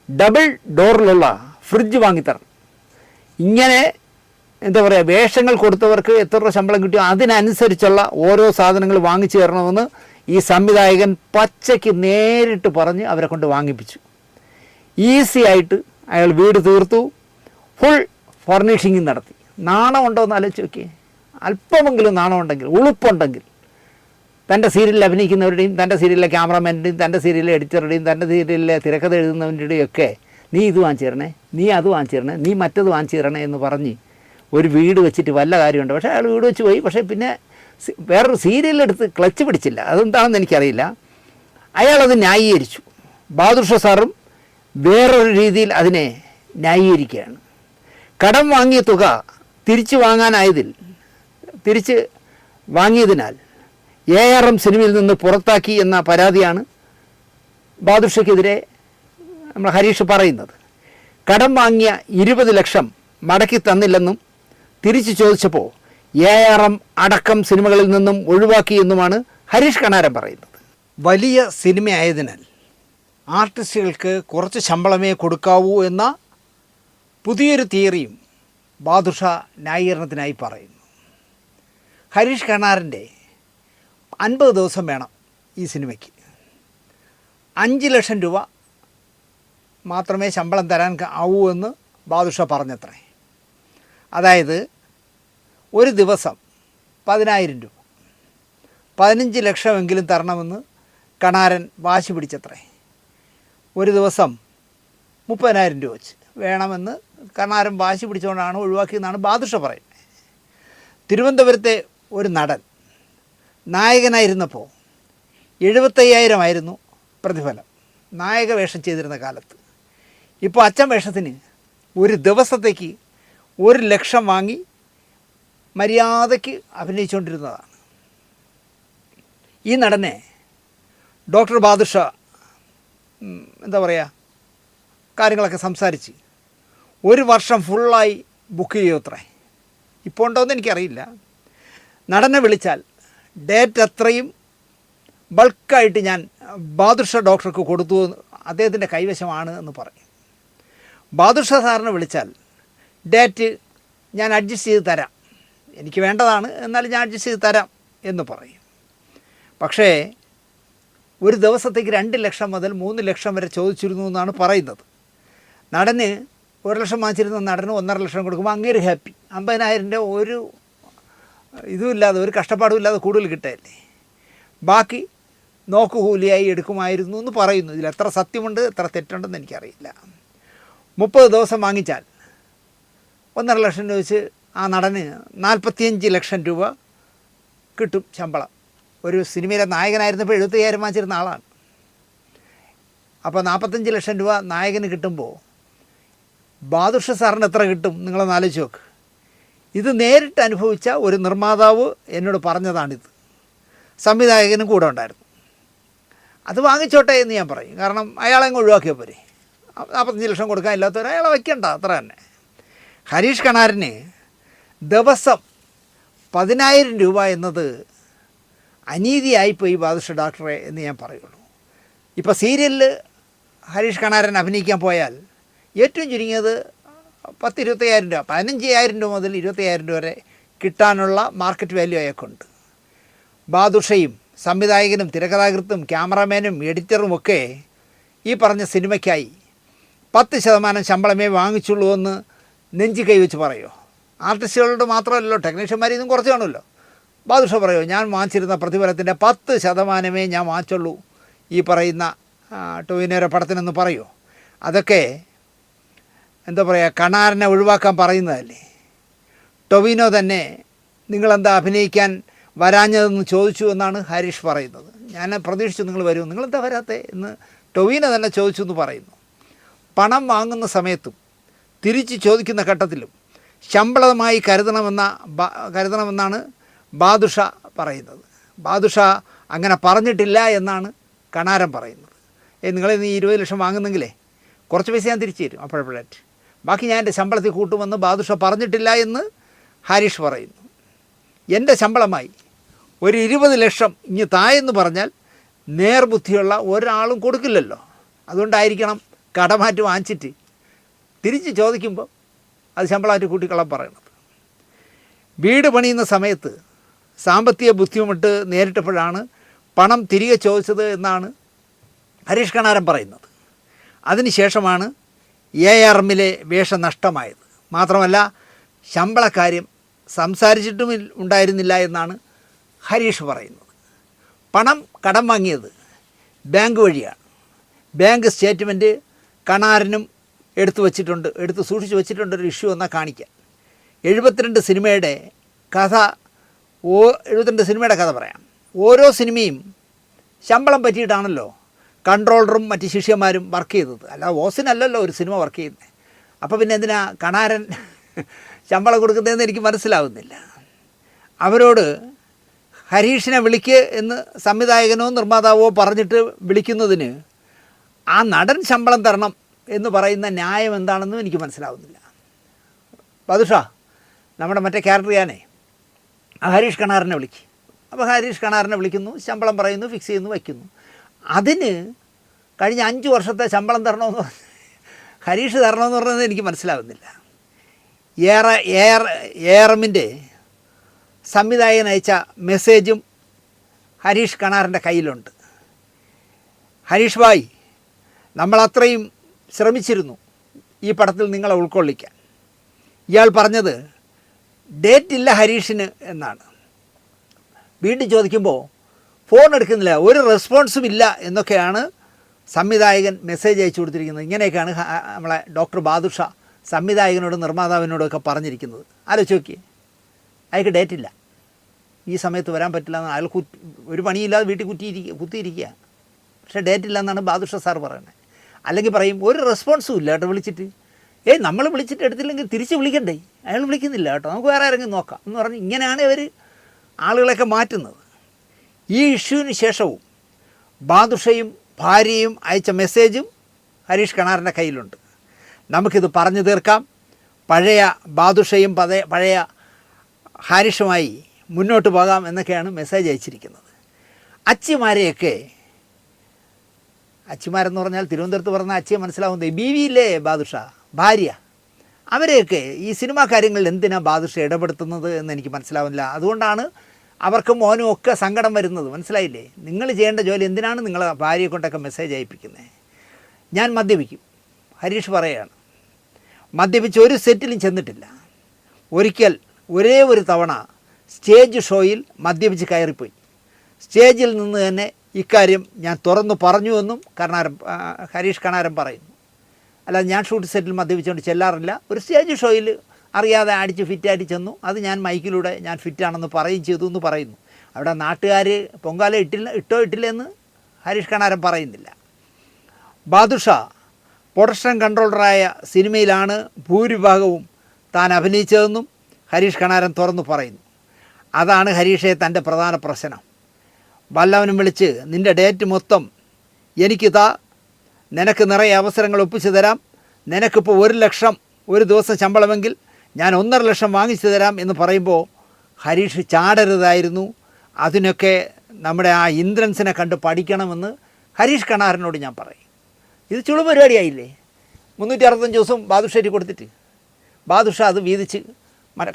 ഡബിൾ ഡോറിലുള്ള ഫ്രിഡ്ജ് വാങ്ങിത്തരണം. ഇങ്ങനെ എന്താ പറയുക, വേഷങ്ങൾ കൊടുത്തവർക്ക് എത്ര രൂപ ശമ്പളം കിട്ടിയോ അതിനനുസരിച്ചുള്ള ഓരോ സാധനങ്ങൾ വാങ്ങിച്ചു തരണമെന്ന് ഈ സംവിധായകൻ പച്ചയ്ക്ക് നേരിട്ട് പറഞ്ഞ് അവരെ കൊണ്ട് വാങ്ങിപ്പിച്ചു. ഈസി ആയിട്ട് അയാൾ വീട് തീർത്തു, ഫുൾ ഫർണിഷിങ് നടത്തി. നാണമുണ്ടോ എന്ന് ആലോചിച്ച് നോക്കിയേ. അല്പമെങ്കിലും നാണമുണ്ടെങ്കിൽ, ഉളുപ്പുണ്ടെങ്കിൽ തൻ്റെ സീരിയലിൽ അഭിനയിക്കുന്നവരുടെയും തൻ്റെ സീരിയലിലെ ക്യാമറാമാൻ്റെയും തൻ്റെ സീരിയലിലെ എഡിറ്ററുടെയും തൻ്റെ സീരിയലിലെ തിരക്കഥ എഴുതുന്നവൻ്റെയും ഒക്കെ നീ ഇത് വാങ്ങിച്ചു തരണേ, നീ അത് വാങ്ങിച്ചു തരണേ, നീ മറ്റത് വാങ്ങിച്ചു തരണേ എന്ന് പറഞ്ഞ് ഒരു വീട് വെച്ചിട്ട് വല്ല കാര്യമുണ്ട്. പക്ഷേ അയാൾ വീട് വെച്ച് പോയി. പക്ഷേ പിന്നെ വേറൊരു സീരിയലെടുത്ത് ക്ലച്ച് പിടിച്ചില്ല. അതെന്താണെന്ന് എനിക്കറിയില്ല. അയാളത് ന്യായീകരിച്ചു. ബാദുഷ സാറും വേറൊരു രീതിയിൽ അതിനെ ന്യായീകരിക്കുകയാണ്. കടം വാങ്ങിയ തുക തിരിച്ചു വാങ്ങിയതിനാൽ ARM സിനിമയിൽ നിന്ന് പുറത്താക്കി എന്ന പരാതിയാണ് ബാദുഷയ്ക്കെതിരെ നമ്മൾ ഹരീഷ് പറയുന്നത്. കടം വാങ്ങിയ 20 ലക്ഷം മടക്കി തന്നില്ലെന്നും തിരിച്ചു ചോദിച്ചപ്പോൾ ARM അടക്കം സിനിമകളിൽ നിന്നും ഒഴിവാക്കി എന്നുമാണ് ഹരീഷ് കണാരൻ പറയുന്നത്. വലിയ സിനിമയായതിനാൽ ആർട്ടിസ്റ്റുകൾക്ക് കുറച്ച് ശമ്പളമേ കൊടുക്കാവൂ എന്ന പുതിയൊരു തിയറിയും ബാദുഷ ന്യായീകരണത്തിനായി പറയുന്നു. ഹരീഷ് കണാരൻ്റെ 50 ദിവസം വേണം ഈ സിനിമയ്ക്ക്. 5 ലക്ഷം രൂപ മാത്രമേ ശമ്പളം തരാൻ ആവൂ എന്ന് ബാദുഷ പറഞ്ഞത്രേ. അതായത് ഒരു ദിവസം 10,000 രൂപ, 15 ലക്ഷമെങ്കിലും തരണമെന്ന് കണാരൻ വാശി പിടിച്ചത്രേ. ഒരു ദിവസം 30,000 രൂപ വെച്ച് വേണമെന്ന് കണാരൻ വാശി പിടിച്ചുകൊണ്ടാണ് ഒഴിവാക്കിയെന്നാണ് ബാദുഷ പറയുന്നത്. തിരുവനന്തപുരത്തെ ഒരു നടൻ നായകനായിരുന്നപ്പോൾ 75,000 ആയിരുന്നു പ്രതിഫലം, നായക വേഷം ചെയ്തിരുന്ന കാലത്ത്. ഇപ്പോൾ അച്ഛൻ വേഷത്തിന് ഒരു ദിവസത്തേക്ക് 1 ലക്ഷം വാങ്ങി മര്യാദയ്ക്ക് അഭിനയിച്ചുകൊണ്ടിരുന്നതാണ്. ഈ നടനെ ഡോക്ടർ ബാദുഷ എന്താ പറയുക, കാര്യങ്ങളൊക്കെ സംസാരിച്ച് 1 വർഷം ഫുള്ളായി ബുക്ക് ചെയ്യുമത്രേ. ഇപ്പോൾ ഉണ്ടോയെന്ന് എനിക്കറിയില്ല. നടനെ വിളിച്ചാൽ ഡേറ്റ് അത്രയും ബൾക്കായിട്ട് ഞാൻ ബാദുഷ ഡോക്ടർക്ക് കൊടുത്തു, അദ്ദേഹത്തിൻ്റെ കൈവശമാണ് എന്ന് പറയും. ബാദുഷ സാറിനെ വിളിച്ചാൽ ഡേറ്റ് ഞാൻ അഡ്ജസ്റ്റ് ചെയ്ത് തരാം, എനിക്ക് വേണ്ടതാണ്, എന്നാലും ഞാൻ അഡ്ജസ്റ്റ് ചെയ്ത് തരാം എന്ന് പറയും. പക്ഷേ ഒരു ദിവസത്തേക്ക് 2 ലക്ഷം മുതൽ 3 ലക്ഷം വരെ ചോദിച്ചിരുന്നു എന്നാണ് പറയുന്നത്. നടന് 1 ലക്ഷം വാങ്ങിച്ചിരുന്ന നടന് 1.5 ലക്ഷം കൊടുക്കുമ്പോൾ അങ്ങേര് ഹാപ്പി. 50,000 ഒരു ഇതുമില്ലാതെ, ഒരു കഷ്ടപ്പാടും ഇല്ലാതെ കൂടുതൽ കിട്ടുകയല്ലേ. ബാക്കി നോക്കുകൂലിയായി എടുക്കുമായിരുന്നു എന്ന് പറയുന്നു. ഇതിൽ എത്ര സത്യമുണ്ട് എത്ര തെറ്റുണ്ടെന്ന് എനിക്കറിയില്ല. 30 ദിവസം വാങ്ങിച്ചാൽ 1.5 ലക്ഷം രൂപ വെച്ച് ആ നടന് 45 ലക്ഷം രൂപ കിട്ടും ശമ്പളം. ഒരു സിനിമയിലെ നായകനായിരുന്നപ്പോൾ 75,000 വാങ്ങിച്ചിരുന്ന ആളാണ്. അപ്പോൾ 45 ലക്ഷം രൂപ നായകന് കിട്ടുമ്പോൾ ബാദുഷ സാറിന് എത്ര കിട്ടും നിങ്ങളൊന്ന് ആലോചിച്ച് നോക്ക്. ഇത് നേരിട്ട് അനുഭവിച്ച ഒരു നിർമ്മാതാവ് എന്നോട് പറഞ്ഞതാണിത്. സംവിധായകനും കൂടെ ഉണ്ടായിരുന്നു. അത് വാങ്ങിച്ചോട്ടെ എന്ന് ഞാൻ പറയും. കാരണം അയാളെങ്ങ് ഒഴിവാക്കിയാൽ പോരെ. 45 ലക്ഷം കൊടുക്കാൻ ഇല്ലാത്തവർ അയാളെ വയ്ക്കണ്ട, അത്ര തന്നെ. ഹരീഷ് കണാരന് ദിവസം 10,000 രൂപ എന്നത് അനീതിയായിപ്പോയി ബാദുഷ ഡോക്ടറെ എന്ന് ഞാൻ പറയുള്ളൂ. ഇപ്പോൾ സീരിയലിൽ ഹരീഷ് കണാരൻ അഭിനയിക്കാൻ പോയാൽ ഏറ്റവും ചുരുങ്ങിയത് 10-25,000 രൂപ, 15,000 രൂപ മുതൽ 25,000 രൂപ വരെ കിട്ടാനുള്ള മാർക്കറ്റ് വാല്യൂ അയാൾക്കുണ്ട്. ബാദുഷയും സംവിധായകനും തിരക്കഥാകൃത്തും ക്യാമറാമാനും എഡിറ്ററും ഒക്കെ ഈ പറഞ്ഞ സിനിമയ്ക്കായി 10% ശമ്പളമേ വാങ്ങിച്ചുള്ളൂ എന്ന് നെഞ്ചി കൈവച്ച് പറയുമോ? ആർട്ടിസ്റ്റുകളോട് മാത്രമല്ലല്ലോ, ടെക്നീഷ്യന്മാരിൽ നിന്നും കുറച്ച് കാണുമല്ലോ. ബാദുഷ പറയുമോ ഞാൻ വാങ്ങിച്ചിരുന്ന പ്രതിഫലത്തിൻ്റെ 10% ഞാൻ വാങ്ങിച്ചുള്ളൂ ഈ പറയുന്ന ടൊവിനോയുടെ പടത്തിനെന്ന് പറയുമോ? അതൊക്കെ എന്താ പറയുക, കണാരനെ ഒഴിവാക്കാൻ പറയുന്നതല്ലേ. ടൊവിനോ തന്നെ നിങ്ങളെന്താ അഭിനയിക്കാൻ വരാഞ്ഞതെന്ന് ചോദിച്ചു എന്നാണ് ഹരീഷ് പറയുന്നത്. ഞാൻ പ്രതീക്ഷിച്ചു നിങ്ങൾ വരും, നിങ്ങളെന്താ വരാത്തേ എന്ന് ടൊവിനോ തന്നെ ചോദിച്ചു എന്ന് പറയുന്നു. പണം വാങ്ങുന്ന സമയത്തും തിരിച്ച് ചോദിക്കുന്ന ഘട്ടത്തിലും ശമ്പളമായി കരുതണമെന്നാണ് ബാദുഷ പറയുന്നത്. ബാദുഷ അങ്ങനെ പറഞ്ഞിട്ടില്ല എന്നാണ് കണാരൻ പറയുന്നത്. നിങ്ങൾ ഈ 20 ലക്ഷം വാങ്ങുന്നെങ്കിലേ കുറച്ച് പൈസ ഞാൻ തിരിച്ചു തരും അപ്പോഴപ്പോഴായിട്ട്, ബാക്കി ഞാൻ എൻ്റെ ശമ്പളത്തിൽ കൂട്ടുമെന്ന് ബാദുഷ പറഞ്ഞിട്ടില്ല എന്ന് ഹരീഷ് പറയുന്നു. എൻ്റെ ശമ്പളമായി ഒരു 20 ലക്ഷം ഇനി തായെന്ന് പറഞ്ഞാൽ നേർബുദ്ധിയുള്ള ഒരാളും കൊടുക്കില്ലല്ലോ. അതുകൊണ്ടായിരിക്കണം കടമാറ്റ് വാങ്ങിച്ചിട്ട് തിരിച്ച് ചോദിക്കുമ്പോൾ അത് ശമ്പളമായിട്ട് കൂട്ടിക്കളാൻ പറയണത്. വീട് പണിയുന്ന സമയത്ത് സാമ്പത്തിക ബുദ്ധിമുട്ട് നേരിട്ടപ്പോഴാണ് പണം തിരികെ ചോദിച്ചത് എന്നാണ് ഹരീഷ് കണാരൻ പറയുന്നത്. അതിനുശേഷമാണ് ARMലെ വേഷം നഷ്ടമായത്. മാത്രമല്ല ശമ്പളക്കാര്യം സംസാരിച്ചിട്ടും ഉണ്ടായിരുന്നില്ല എന്നാണ് ഹരീഷ് പറയുന്നത്. പണം കടം വാങ്ങിയത് ബാങ്ക് വഴിയാണ്. ബാങ്ക് സ്റ്റേറ്റ്മെൻറ്റ് കണാരനും എടുത്ത് സൂക്ഷിച്ച് വെച്ചിട്ടുണ്ട്. ഒരു ഇഷ്യൂ എന്നാൽ കാണിക്കാൻ. 72 സിനിമയുടെ കഥ 72 സിനിമയുടെ കഥ പറയാം. ഓരോ സിനിമയും ശമ്പളം പറ്റിയിട്ടാണല്ലോ കൺട്രോളറും മറ്റ് ശിഷ്യന്മാരും വർക്ക് ചെയ്തത്. അല്ല ഓസിനല്ലല്ലോ ഒരു സിനിമ വർക്ക് ചെയ്യുന്നത്. അപ്പോൾ പിന്നെ എന്തിനാ കണാരൻ ശമ്പളം കൊടുക്കുന്നതെന്ന് എനിക്ക് മനസ്സിലാവുന്നില്ല. അവരോട് ഹരീഷിനെ വിളിക്ക് എന്ന് സംവിധായകനോ നിർമ്മാതാവോ പറഞ്ഞിട്ട് വിളിക്കുന്നതിന് ആ നടൻ ശമ്പളം തരണം എന്ന് പറയുന്ന ന്യായം എന്താണെന്നും എനിക്ക് മനസ്സിലാവുന്നില്ല. ബാദുഷ നമ്മുടെ മറ്റേ ക്യാരക്ടർ ഞാനേ ആ ഹരീഷ് കണാരനെ വിളിക്കും. അപ്പോൾ ഹരീഷ് കണാരനെ വിളിക്കുന്നു, ശമ്പളം പറയുന്നു, ഫിക്സ് ചെയ്യുന്നു, വയ്ക്കുന്നു. അതിന് കഴിഞ്ഞ 5 വർഷത്തെ ശമ്പളം തരണമെന്ന് ഹരീഷ് തരണമെന്ന് പറഞ്ഞത് എനിക്ക് മനസ്സിലാവുന്നില്ല. ARMൻ്റെ സംവിധായകൻ അയച്ച മെസ്സേജും ഹരീഷ് കണാരൻ്റെ കയ്യിലുണ്ട്. ഹരീഷ് ഭായ്, നമ്മളത്രയും ശ്രമിച്ചിരുന്നു ഈ പടത്തിൽ നിങ്ങളെ ഉൾക്കൊള്ളിക്കാൻ. ഇയാൾ പറഞ്ഞത് ഡേറ്റ് ഇല്ല ഹരീഷിന് എന്നാണ്. വീണ്ടും ചോദിക്കുമ്പോൾ ഫോൺ എടുക്കുന്നില്ല, ഒരു റെസ്പോൺസും ഇല്ല എന്നൊക്കെയാണ് സംവിധായകൻ മെസ്സേജ് അയച്ചു കൊടുത്തിരിക്കുന്നത്. ഇങ്ങനെയൊക്കെയാണ് നമ്മളെ ഡോക്ടർ ബാദുഷ സംവിധായകനോടും നിർമ്മാതാവിനോടൊക്കെ പറഞ്ഞിരിക്കുന്നത്. ആലോചിച്ച് നോക്കിയേ, അയാൾക്ക് ഡേറ്റ് ഇല്ല, ഈ സമയത്ത് വരാൻ പറ്റില്ല എന്ന്. അയാൾ ഒരു പണിയില്ലാതെ വീട്ടിൽ കുത്തിയിരിക്കുക. പക്ഷേ ഡേറ്റ് ഇല്ല എന്നാണ് ബാദുഷ സാർ പറയുന്നത്. അല്ലെങ്കിൽ പറയും ഒരു റെസ്പോൺസും ഇല്ല കേട്ടോ വിളിച്ചിട്ട്. നമ്മൾ വിളിച്ചിട്ട് എടുത്തില്ലെങ്കിൽ തിരിച്ച് വിളിക്കണ്ടേ, അയാൾ വിളിക്കുന്നില്ല കേട്ടോ, നമുക്ക് വേറെ ആരെങ്കിലും നോക്കാം എന്ന് പറഞ്ഞ് ഇങ്ങനെയാണ് ഇവർ ആളുകളെയൊക്കെ മാറ്റുന്നത്. ഈ ഇഷ്യൂവിന് ശേഷവും ബാദുഷയും ഭാര്യയും അയച്ച മെസ്സേജും ഹരീഷ് കണാരൻ്റെ കയ്യിലുണ്ട്. നമുക്കിത് പറഞ്ഞു തീർക്കാം. പഴയ ബാദുഷയും പഴയ ഹാരിഷുമായി മുന്നോട്ട് പോകാം എന്നൊക്കെയാണ് മെസ്സേജ് അയച്ചിരിക്കുന്നത്. അച്ചിമാരെന്ന് പറഞ്ഞാൽ തിരുവനന്തപുരത്ത് പറഞ്ഞ അച്ചിയെ മനസ്സിലാവുന്നത് ബീവിയില്ലേ ബാദുഷ, ഭാര്യ. അവരെയൊക്കെ ഈ സിനിമാ കാര്യങ്ങളിൽ എന്തിനാണ് ബാദുഷ ഇടപെടുത്തുന്നത് എന്ന് എനിക്ക് മനസ്സിലാവുന്നില്ല. അതുകൊണ്ടാണ് അവർക്കും മോനും ഒക്കെ സങ്കടം വരുന്നത്. മനസ്സിലായില്ലേ? നിങ്ങൾ ചെയ്യേണ്ട ജോലി എന്തിനാണ് നിങ്ങളെ ഭാര്യയെ കൊണ്ടൊക്കെ മെസ്സേജ് അയപ്പിക്കുന്നത്? ഞാൻ മദ്യപിക്കും, ഹരീഷ് പറയുകയാണ്. മദ്യപിച്ച് ഒരു സെറ്റിലും ചെന്നിട്ടില്ല. ഒരിക്കൽ ഒരേ ഒരു തവണ സ്റ്റേജ് ഷോയിൽ മദ്യപിച്ച് കയറിപ്പോയി. സ്റ്റേജിൽ നിന്ന് തന്നെ ഇക്കാര്യം ഞാൻ തുറന്നു പറഞ്ഞുവെന്നും ഹരീഷ് കണാരൻ പറയുന്നു. അല്ലാതെ ഞാൻ ഷൂട്ട് സെറ്റിൽ മദ്യപിച്ചുകൊണ്ട് ചെല്ലാറില്ല. ഒരു സ്റ്റേജ് ഷോയിൽ അറിയാതെ അടിച്ച് ഫിറ്റായിട്ട് ചെന്നു. അത് ഞാൻ മൈക്കിലൂടെ ഞാൻ ഫിറ്റാണെന്ന് പറയുകയും ചെയ്തു എന്ന് പറയുന്നു. അവിടെ നാട്ടുകാർ പൊങ്കാല ഇട്ടില്ലെന്ന് ഹരീഷ് കണാരൻ പറയുന്നില്ല. ബാദുഷ പ്രൊഡക്ഷൻ കൺട്രോളറായ സിനിമയിലാണ് ഭൂരിഭാഗവും താൻ അഭിനയിച്ചതെന്നും ഹരീഷ് കണാരൻ തുറന്നു പറയുന്നു. അതാണ് ഹരീഷെ തൻ്റെ പ്രധാന പ്രശ്നം. വല്ലവനും വിളിച്ച് നിൻ്റെ ഡേറ്റ് മൊത്തം എനിക്ക് താ, നിനക്ക് നിറയെ അവസരങ്ങൾ ഒപ്പിച്ചു തരാം, നിനക്കിപ്പോൾ 1 ലക്ഷം ഒരു ദിവസം ശമ്പളമെങ്കിൽ ഞാൻ 1.5 ലക്ഷം വാങ്ങിച്ചു തരാം എന്ന് പറയുമ്പോൾ ഹരീഷ് ചാടരുതായിരുന്നു. അതിനൊക്കെ നമ്മുടെ ആ ഇന്ദ്രൻസിനെ കണ്ട് പഠിക്കണമെന്ന് ഹരീഷ് കണാരനോട് ഞാൻ പറയും. ഇത് ചുളു പരിപാടിയായില്ലേ? 365 ദിവസം ബാദുഷേരി കൊടുത്തിട്ട് ബാദുഷ അത് വീതിച്ച്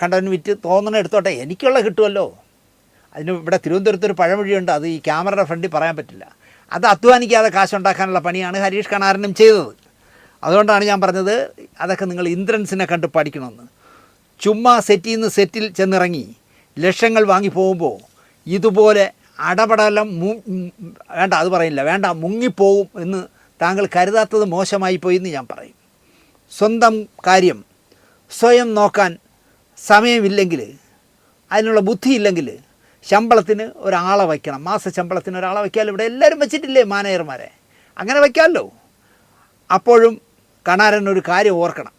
കണ്ടവന് വിറ്റ് തോന്നണ എടുത്തോട്ടെ, എനിക്കുള്ള കിട്ടുമല്ലോ. അതിന് ഇവിടെ തിരുവനന്തപുരത്തൊരു പഴമൊഴിയുണ്ട്, അത് ഈ ക്യാമറയുടെ ഫ്രണ്ടിൽ പറയാൻ പറ്റില്ല. അത് അധ്വാനിക്കാതെ കാശുണ്ടാക്കാനുള്ള പണിയാണ് ഹരീഷ് കണാരനും ചെയ്തത്. അതുകൊണ്ടാണ് ഞാൻ പറഞ്ഞത് അതൊക്കെ നിങ്ങൾ ഇന്ദ്രൻസിനെ കണ്ട് പഠിക്കണമെന്ന്. ചുമ്മാ സെറ്റിൽ ചെന്നിറങ്ങി ലക്ഷങ്ങൾ വാങ്ങി പോകുമ്പോൾ ഇതുപോലെ അടപടലം മുങ്ങിപ്പോവും എന്ന് താങ്കൾ കരുതാത്തത് മോശമായി പോയി എന്ന് ഞാൻ പറയും. സ്വന്തം കാര്യം സ്വയം നോക്കാൻ സമയമില്ലെങ്കിൽ, അതിനുള്ള ബുദ്ധിയില്ലെങ്കിൽ ശമ്പളത്തിന് ഒരാളെ വയ്ക്കണം. മാസ ശമ്പളത്തിന് ഒരാളെ വയ്ക്കാമല്ലോ. ഇവിടെ എല്ലാവരും വെച്ചിട്ടില്ലേ മാനേജർമാരെ? അങ്ങനെ വയ്ക്കാമല്ലോ. അപ്പോഴും കണാരൻ ഒരു കാര്യം ഓർക്കണം,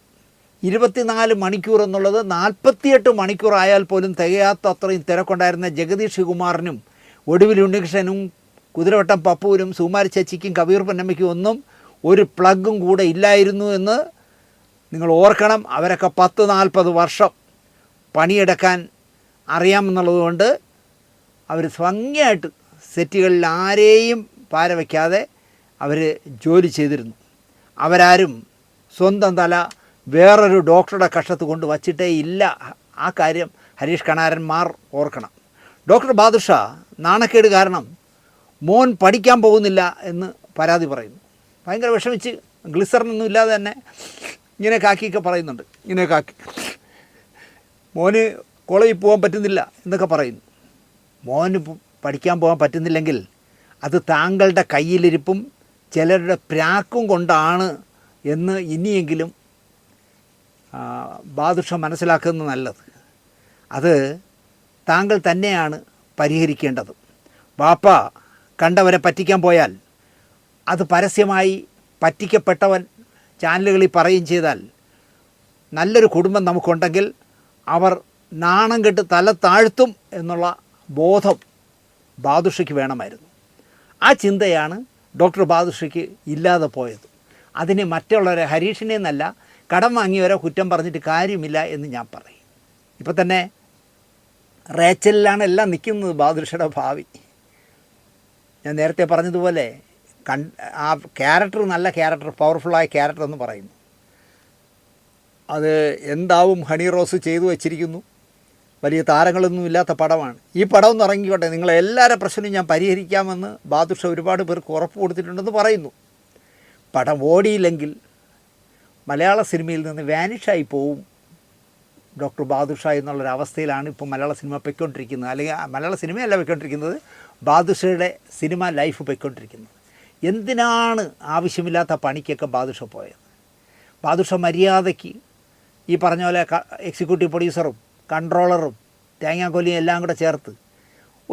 24 മണിക്കൂർ എന്നുള്ളത് 48 മണിക്കൂറായാൽ പോലും തികയാത്ത അത്രയും തിരക്കുണ്ടായിരുന്ന ജഗദീഷ് കുമാറിനും ഒടുവിൽ ഉണ്ണികൃഷ്ണനും കുതിരവട്ടം പപ്പൂരും സുകുമാരി ചേച്ചിക്കും കബീർ പൊന്നമ്മയ്ക്കും ഒന്നും ഒരു പ്ലഗും കൂടെ ഇല്ലായിരുന്നു എന്ന് നിങ്ങൾ ഓർക്കണം. അവരൊക്കെ 10-40 വർഷം പണിയെടുക്കാൻ അറിയാമെന്നുള്ളതുകൊണ്ട് അവർ ഭംഗിയായിട്ട് സെറ്റുകളിൽ ആരെയും പാര വയ്ക്കാതെ അവർ ജോലി ചെയ്തിരുന്നു. അവരാരും സ്വന്തം തല വേറൊരു ഡോക്ടറുടെ കഷത്ത് കൊണ്ട് വച്ചിട്ടേ ഇല്ല. ആ കാര്യം ഹരീഷ് കണാരന്മാർ ഓർക്കണം. ഡോക്ടർ ബാദുഷാ നാണക്കേട് കാരണം മോൻ പഠിക്കാൻ പോകുന്നില്ല എന്ന് പരാതി പറയുന്നു. ഭയങ്കര വിഷമിച്ച് ഗ്ലിസറിനൊന്നും ഇല്ലാതെ തന്നെ ഇങ്ങനെ കാക്കിയൊക്കെ പറയുന്നുണ്ട്. ഇങ്ങനെ കാക്കി മോന് കോളേജിൽ പോകാൻ പറ്റുന്നില്ല എന്നൊക്കെ പറയുന്നു. മോന് പഠിക്കാൻ പോകാൻ പറ്റുന്നില്ലെങ്കിൽ അത് താങ്കളുടെ കയ്യിലിരിപ്പും ചിലരുടെ പ്രാക്കും കൊണ്ടാണ് എന്ന് ഇനിയെങ്കിലും ബാദുഷ മനസ്സിലാക്കുന്നത് നല്ലത്. അത് താങ്കൾ തന്നെയാണ് പരിഹരിക്കേണ്ടത്. വാപ്പ കണ്ടവരെ പറ്റിക്കാൻ പോയാൽ അത് പരസ്യമായി പറ്റിക്കപ്പെട്ടവൻ ചാനലുകളിൽ പറയുകയും ചെയ്താൽ നല്ലൊരു കുടുംബം നമുക്കുണ്ടെങ്കിൽ അവർ നാണം കെട്ട് തല താഴ്ത്തും എന്നുള്ള ബോധം ബാദുഷയ്ക്ക് വേണമായിരുന്നു. ആ ചിന്തയാണ് ഡോക്ടർ ബാദുഷയ്ക്ക് ഇല്ലാതെ പോയത്. അതിന് മറ്റുള്ളവരെ ഹരീഷിനെ എന്നല്ല കടം വാങ്ങിയവരെ കുറ്റം പറഞ്ഞിട്ട് കാര്യമില്ല എന്ന് ഞാൻ പറയും. ഇപ്പം തന്നെ റേച്ചലിലാണ് എല്ലാം നിൽക്കുന്നത് ബാദുഷയുടെ ഭാവി. ഞാൻ നേരത്തെ പറഞ്ഞതുപോലെ ആ ക്യാരക്ടർ നല്ല ക്യാരക്ടർ, പവർഫുള്ളായ ക്യാരക്ടർ എന്ന് പറയുന്നു. അത് എന്താവും ഹണി റോസ് ചെയ്തു വച്ചിരിക്കുന്നു. വലിയ താരങ്ങളൊന്നും ഇല്ലാത്ത പടമാണ്. ഈ പടം ഒന്ന് ഇറങ്ങിക്കോട്ടെ, നിങ്ങളെല്ലാവരുടെ പ്രശ്നവും ഞാൻ പരിഹരിക്കാമെന്ന് ബാദുഷ ഒരുപാട് പേർക്ക് ഉറപ്പ് കൊടുത്തിട്ടുണ്ടെന്ന് പറയുന്നു. പടം ഓടിയില്ലെങ്കിൽ മലയാള സിനിമയിൽ നിന്ന് വാനിഷായി പോവും ഡോക്ടർ ബാദുഷ എന്നുള്ളൊരവസ്ഥയിലാണ് ഇപ്പോൾ മലയാള സിനിമ പൊയ്ക്കൊണ്ടിരിക്കുന്നത്. അല്ലെങ്കിൽ മലയാള സിനിമയല്ല പൊയ്ക്കൊണ്ടിരിക്കുന്നത്, ബാദുഷയുടെ സിനിമ ലൈഫ് പൊയ്ക്കൊണ്ടിരിക്കുന്നത്. എന്തിനാണ് ആവശ്യമില്ലാത്ത പണിക്കൊക്കെ ബാദുഷ പോയത്? ബാദുഷ മര്യാദയ്ക്ക് ഈ പറഞ്ഞ പോലെ എക്സിക്യൂട്ടീവ് പ്രൊഡ്യൂസറും കൺട്രോളറും തേങ്ങാക്കൊല്ലിയും എല്ലാം കൂടെ ചേർത്ത്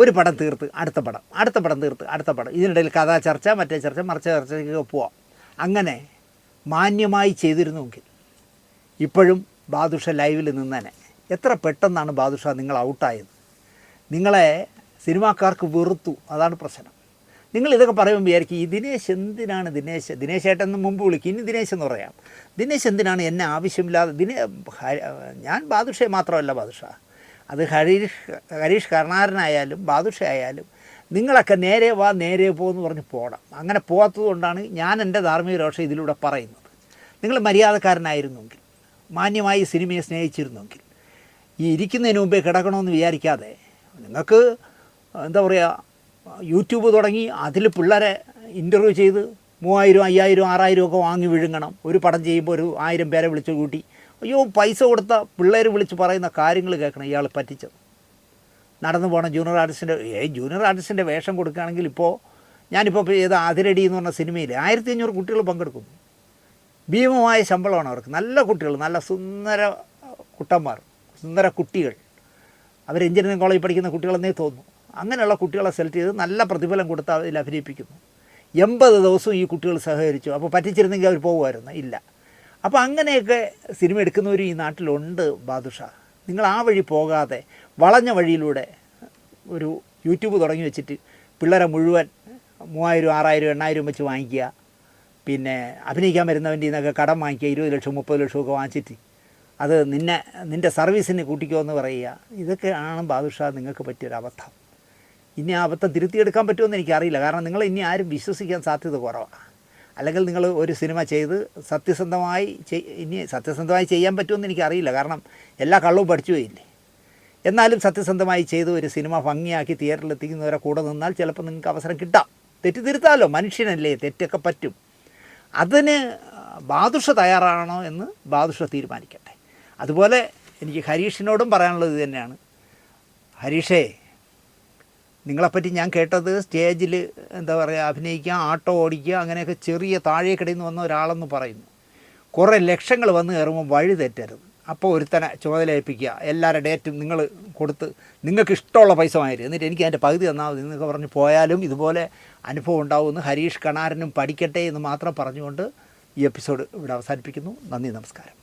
ഒരു പടം തീർത്ത് അടുത്ത പടം തീർത്ത് അടുത്ത പടം, ഇതിനിടയിൽ കഥാ ചർച്ച, മറ്റേ ചർച്ച, മറിച്ച ചർച്ചയ്ക്കൊക്കെ പോവാം. അങ്ങനെ മാന്യമായി ചെയ്തിരുന്നുവെങ്കിൽ ഇപ്പോഴും ബാദുഷ ലൈവിൽ നിന്നേനെ. എത്ര പെട്ടെന്നാണ് ബാദുഷ നിങ്ങൾ ഔട്ടായത്. നിങ്ങളെ സിനിമാക്കാർക്ക് വെറുത്തു, അതാണ് പ്രശ്നം. നിങ്ങൾ ഇതൊക്കെ പറയുമ്പോൾ വിചാരിക്കും ഈ ദിനേശ് എന്തിനാണ് ദിനേശ് ഏട്ടെന്ന് മുമ്പ് വിളിക്കും, ഇനി ദിനേശ് എന്ന് പറയാം. ദിനേശ് എന്തിനാണ് എന്നെ ആവശ്യമില്ലാതെ ഞാൻ ബാദുഷയെ മാത്രമല്ല ബാദുഷ, അത് ഹരീഷ് കരുണാകരനായാലും ബാദുഷ ആയാലും നിങ്ങളൊക്കെ നേരെ വാ നേരെ പോകുമെന്ന് പറഞ്ഞ് പോകണം. അങ്ങനെ പോകാത്തത് കൊണ്ടാണ് ഞാൻ എൻ്റെ ധാർമ്മിക രോഷം ഇതിലൂടെ പറയുന്നത്. നിങ്ങൾ മര്യാദക്കാരനായിരുന്നെങ്കിൽ, മാന്യമായി സിനിമയെ സ്നേഹിച്ചിരുന്നെങ്കിൽ, ഈ ഇരിക്കുന്നതിന് മുമ്പേ കിടക്കണമെന്ന് വിചാരിക്കാതെ നിങ്ങൾക്ക് എന്താ പറയുക, യൂട്യൂബ് തുടങ്ങി അതിൽ പിള്ളേരെ ഇൻ്റർവ്യൂ ചെയ്ത് 3000, 5000, 6000 ഒക്കെ വാങ്ങി വിഴുങ്ങണം. ഒരു പടം ചെയ്യുമ്പോൾ ഒരു 1000 പേരെ വിളിച്ച് കൂട്ടി, അയ്യോ പൈസ കൊടുത്ത പിള്ളേർ വിളിച്ച് പറയുന്ന കാര്യങ്ങൾ കേൾക്കണം. ഇയാൾ പറ്റിച്ചത് നടന്നു പോകണം. ജൂനിയർ ആർട്ടിസ്റ്റിൻ്റെ വേഷം കൊടുക്കുകയാണെങ്കിൽ ഞാനിപ്പോൾ ചെയ്ത അതിരടി എന്ന് പറഞ്ഞ സിനിമയിൽ 1500 കുട്ടികൾ പങ്കെടുക്കുന്നു. ഭീമമായ ശമ്പളമാണ് അവർക്ക്. നല്ല കുട്ടികൾ, നല്ല സുന്ദര കുട്ടന്മാർ, സുന്ദര കുട്ടികൾ. അവർ എഞ്ചിനീയറിംഗ് കോളേജിൽ പഠിക്കുന്ന കുട്ടികളെന്നേ തോന്നുന്നു. അങ്ങനെയുള്ള കുട്ടികളെ സെലക്ട് ചെയ്ത് നല്ല പ്രതിഫലം കൊടുത്ത് അതിൽ അഭിനയിപ്പിക്കുന്നു. 80 ദിവസവും ഈ കുട്ടികൾ സഹകരിച്ചു. അപ്പോൾ പറ്റിച്ചിരുന്നെങ്കിൽ അവർ പോകുമായിരുന്നു, ഇല്ല. അപ്പോൾ അങ്ങനെയൊക്കെ സിനിമ എടുക്കുന്നവർ ഈ നാട്ടിലുണ്ട് ബാദുഷ. നിങ്ങൾ ആ വഴി പോകാതെ വളഞ്ഞ വഴിയിലൂടെ ഒരു യൂട്യൂബ് തുടങ്ങി വെച്ചിട്ട് പിള്ളേരെ മുഴുവൻ 3000, 6000, 8000 വെച്ച് വാങ്ങിക്കുക. പിന്നെ അഭിനയിക്കാൻ വരുന്നവൻ്റെ നിന്നൊക്കെ കടം വാങ്ങിക്കുക, 20 ലക്ഷം 30 ലക്ഷമൊക്കെ വാങ്ങിച്ചിട്ട് അത് നിൻ്റെ സർവീസിന് കൂട്ടിക്കോ എന്ന് പറയുക. ഇതൊക്കെയാണ് ബാദുഷ നിങ്ങൾക്ക് പറ്റിയൊരബദ്ധം. ഇനി ആ അബദ്ധം തിരുത്തിയെടുക്കാൻ പറ്റുമെന്ന് എനിക്കറിയില്ല. കാരണം നിങ്ങൾ ഇനി ആരും വിശ്വസിക്കാൻ സാധ്യത കുറവാണ്. അല്ലെങ്കിൽ നിങ്ങൾ ഒരു സിനിമ ചെയ്ത് സത്യസന്ധമായി ചെയ്യാൻ പറ്റുമെന്ന് എനിക്കറിയില്ല. കാരണം എല്ലാ കള്ളവും പഠിച്ചു പോയില്ലേ. എന്നാലും സത്യസന്ധമായി ചെയ്ത് ഒരു സിനിമ ഭംഗിയാക്കി തിയേറ്ററിൽ എത്തിക്കുന്നവരെ കൂടെ നിന്നാൽ ചിലപ്പോൾ നിങ്ങൾക്ക് അവസരം കിട്ടാം. തെറ്റ് തിരുത്താമല്ലോ, മനുഷ്യനല്ലേ, തെറ്റൊക്കെ പറ്റും. അതിന് ബാദുഷ തയ്യാറാണോ എന്ന് ബാദുഷ തീരുമാനിക്കട്ടെ. അതുപോലെ എനിക്ക് ഹരീഷിനോടും പറയാനുള്ളത് ഇത് തന്നെയാണ്. ഹരീഷേ, നിങ്ങളെപ്പറ്റി ഞാൻ കേട്ടത് സ്റ്റേജിൽ എന്താ പറയുക, അഭിനയിക്കുക, ആട്ടോ ഓടിക്കുക, അങ്ങനെയൊക്കെ ചെറിയ താഴേക്കിടയിൽ നിന്ന് വന്ന ഒരാളെന്ന് പറയുന്നു. കുറേ ലക്ഷങ്ങൾ വന്ന് കയറുമ്പോൾ വഴി തെറ്റരുത്. അപ്പോൾ ഒരുത്തനെ ചുമതല ഏൽപ്പിക്കുക, എല്ലാവരുടെ ഡേറ്റും നിങ്ങൾ കൊടുത്ത് നിങ്ങൾക്ക് ഇഷ്ടമുള്ള പൈസ വാങ്ങരുത്, എന്നിട്ട് എനിക്ക് അതിൻ്റെ പകുതി തന്നാൽ മതി എന്നൊക്കെ പറഞ്ഞ് പോയാലും ഇതുപോലെ അനുഭവം ഉണ്ടാവുമെന്ന് ഹരീഷ് കണാരനും പഠിക്കട്ടെ എന്ന് മാത്രം പറഞ്ഞുകൊണ്ട് ഈ എപ്പിസോഡ് ഇവിടെ അവസാനിപ്പിക്കുന്നു. നന്ദി, നമസ്കാരം.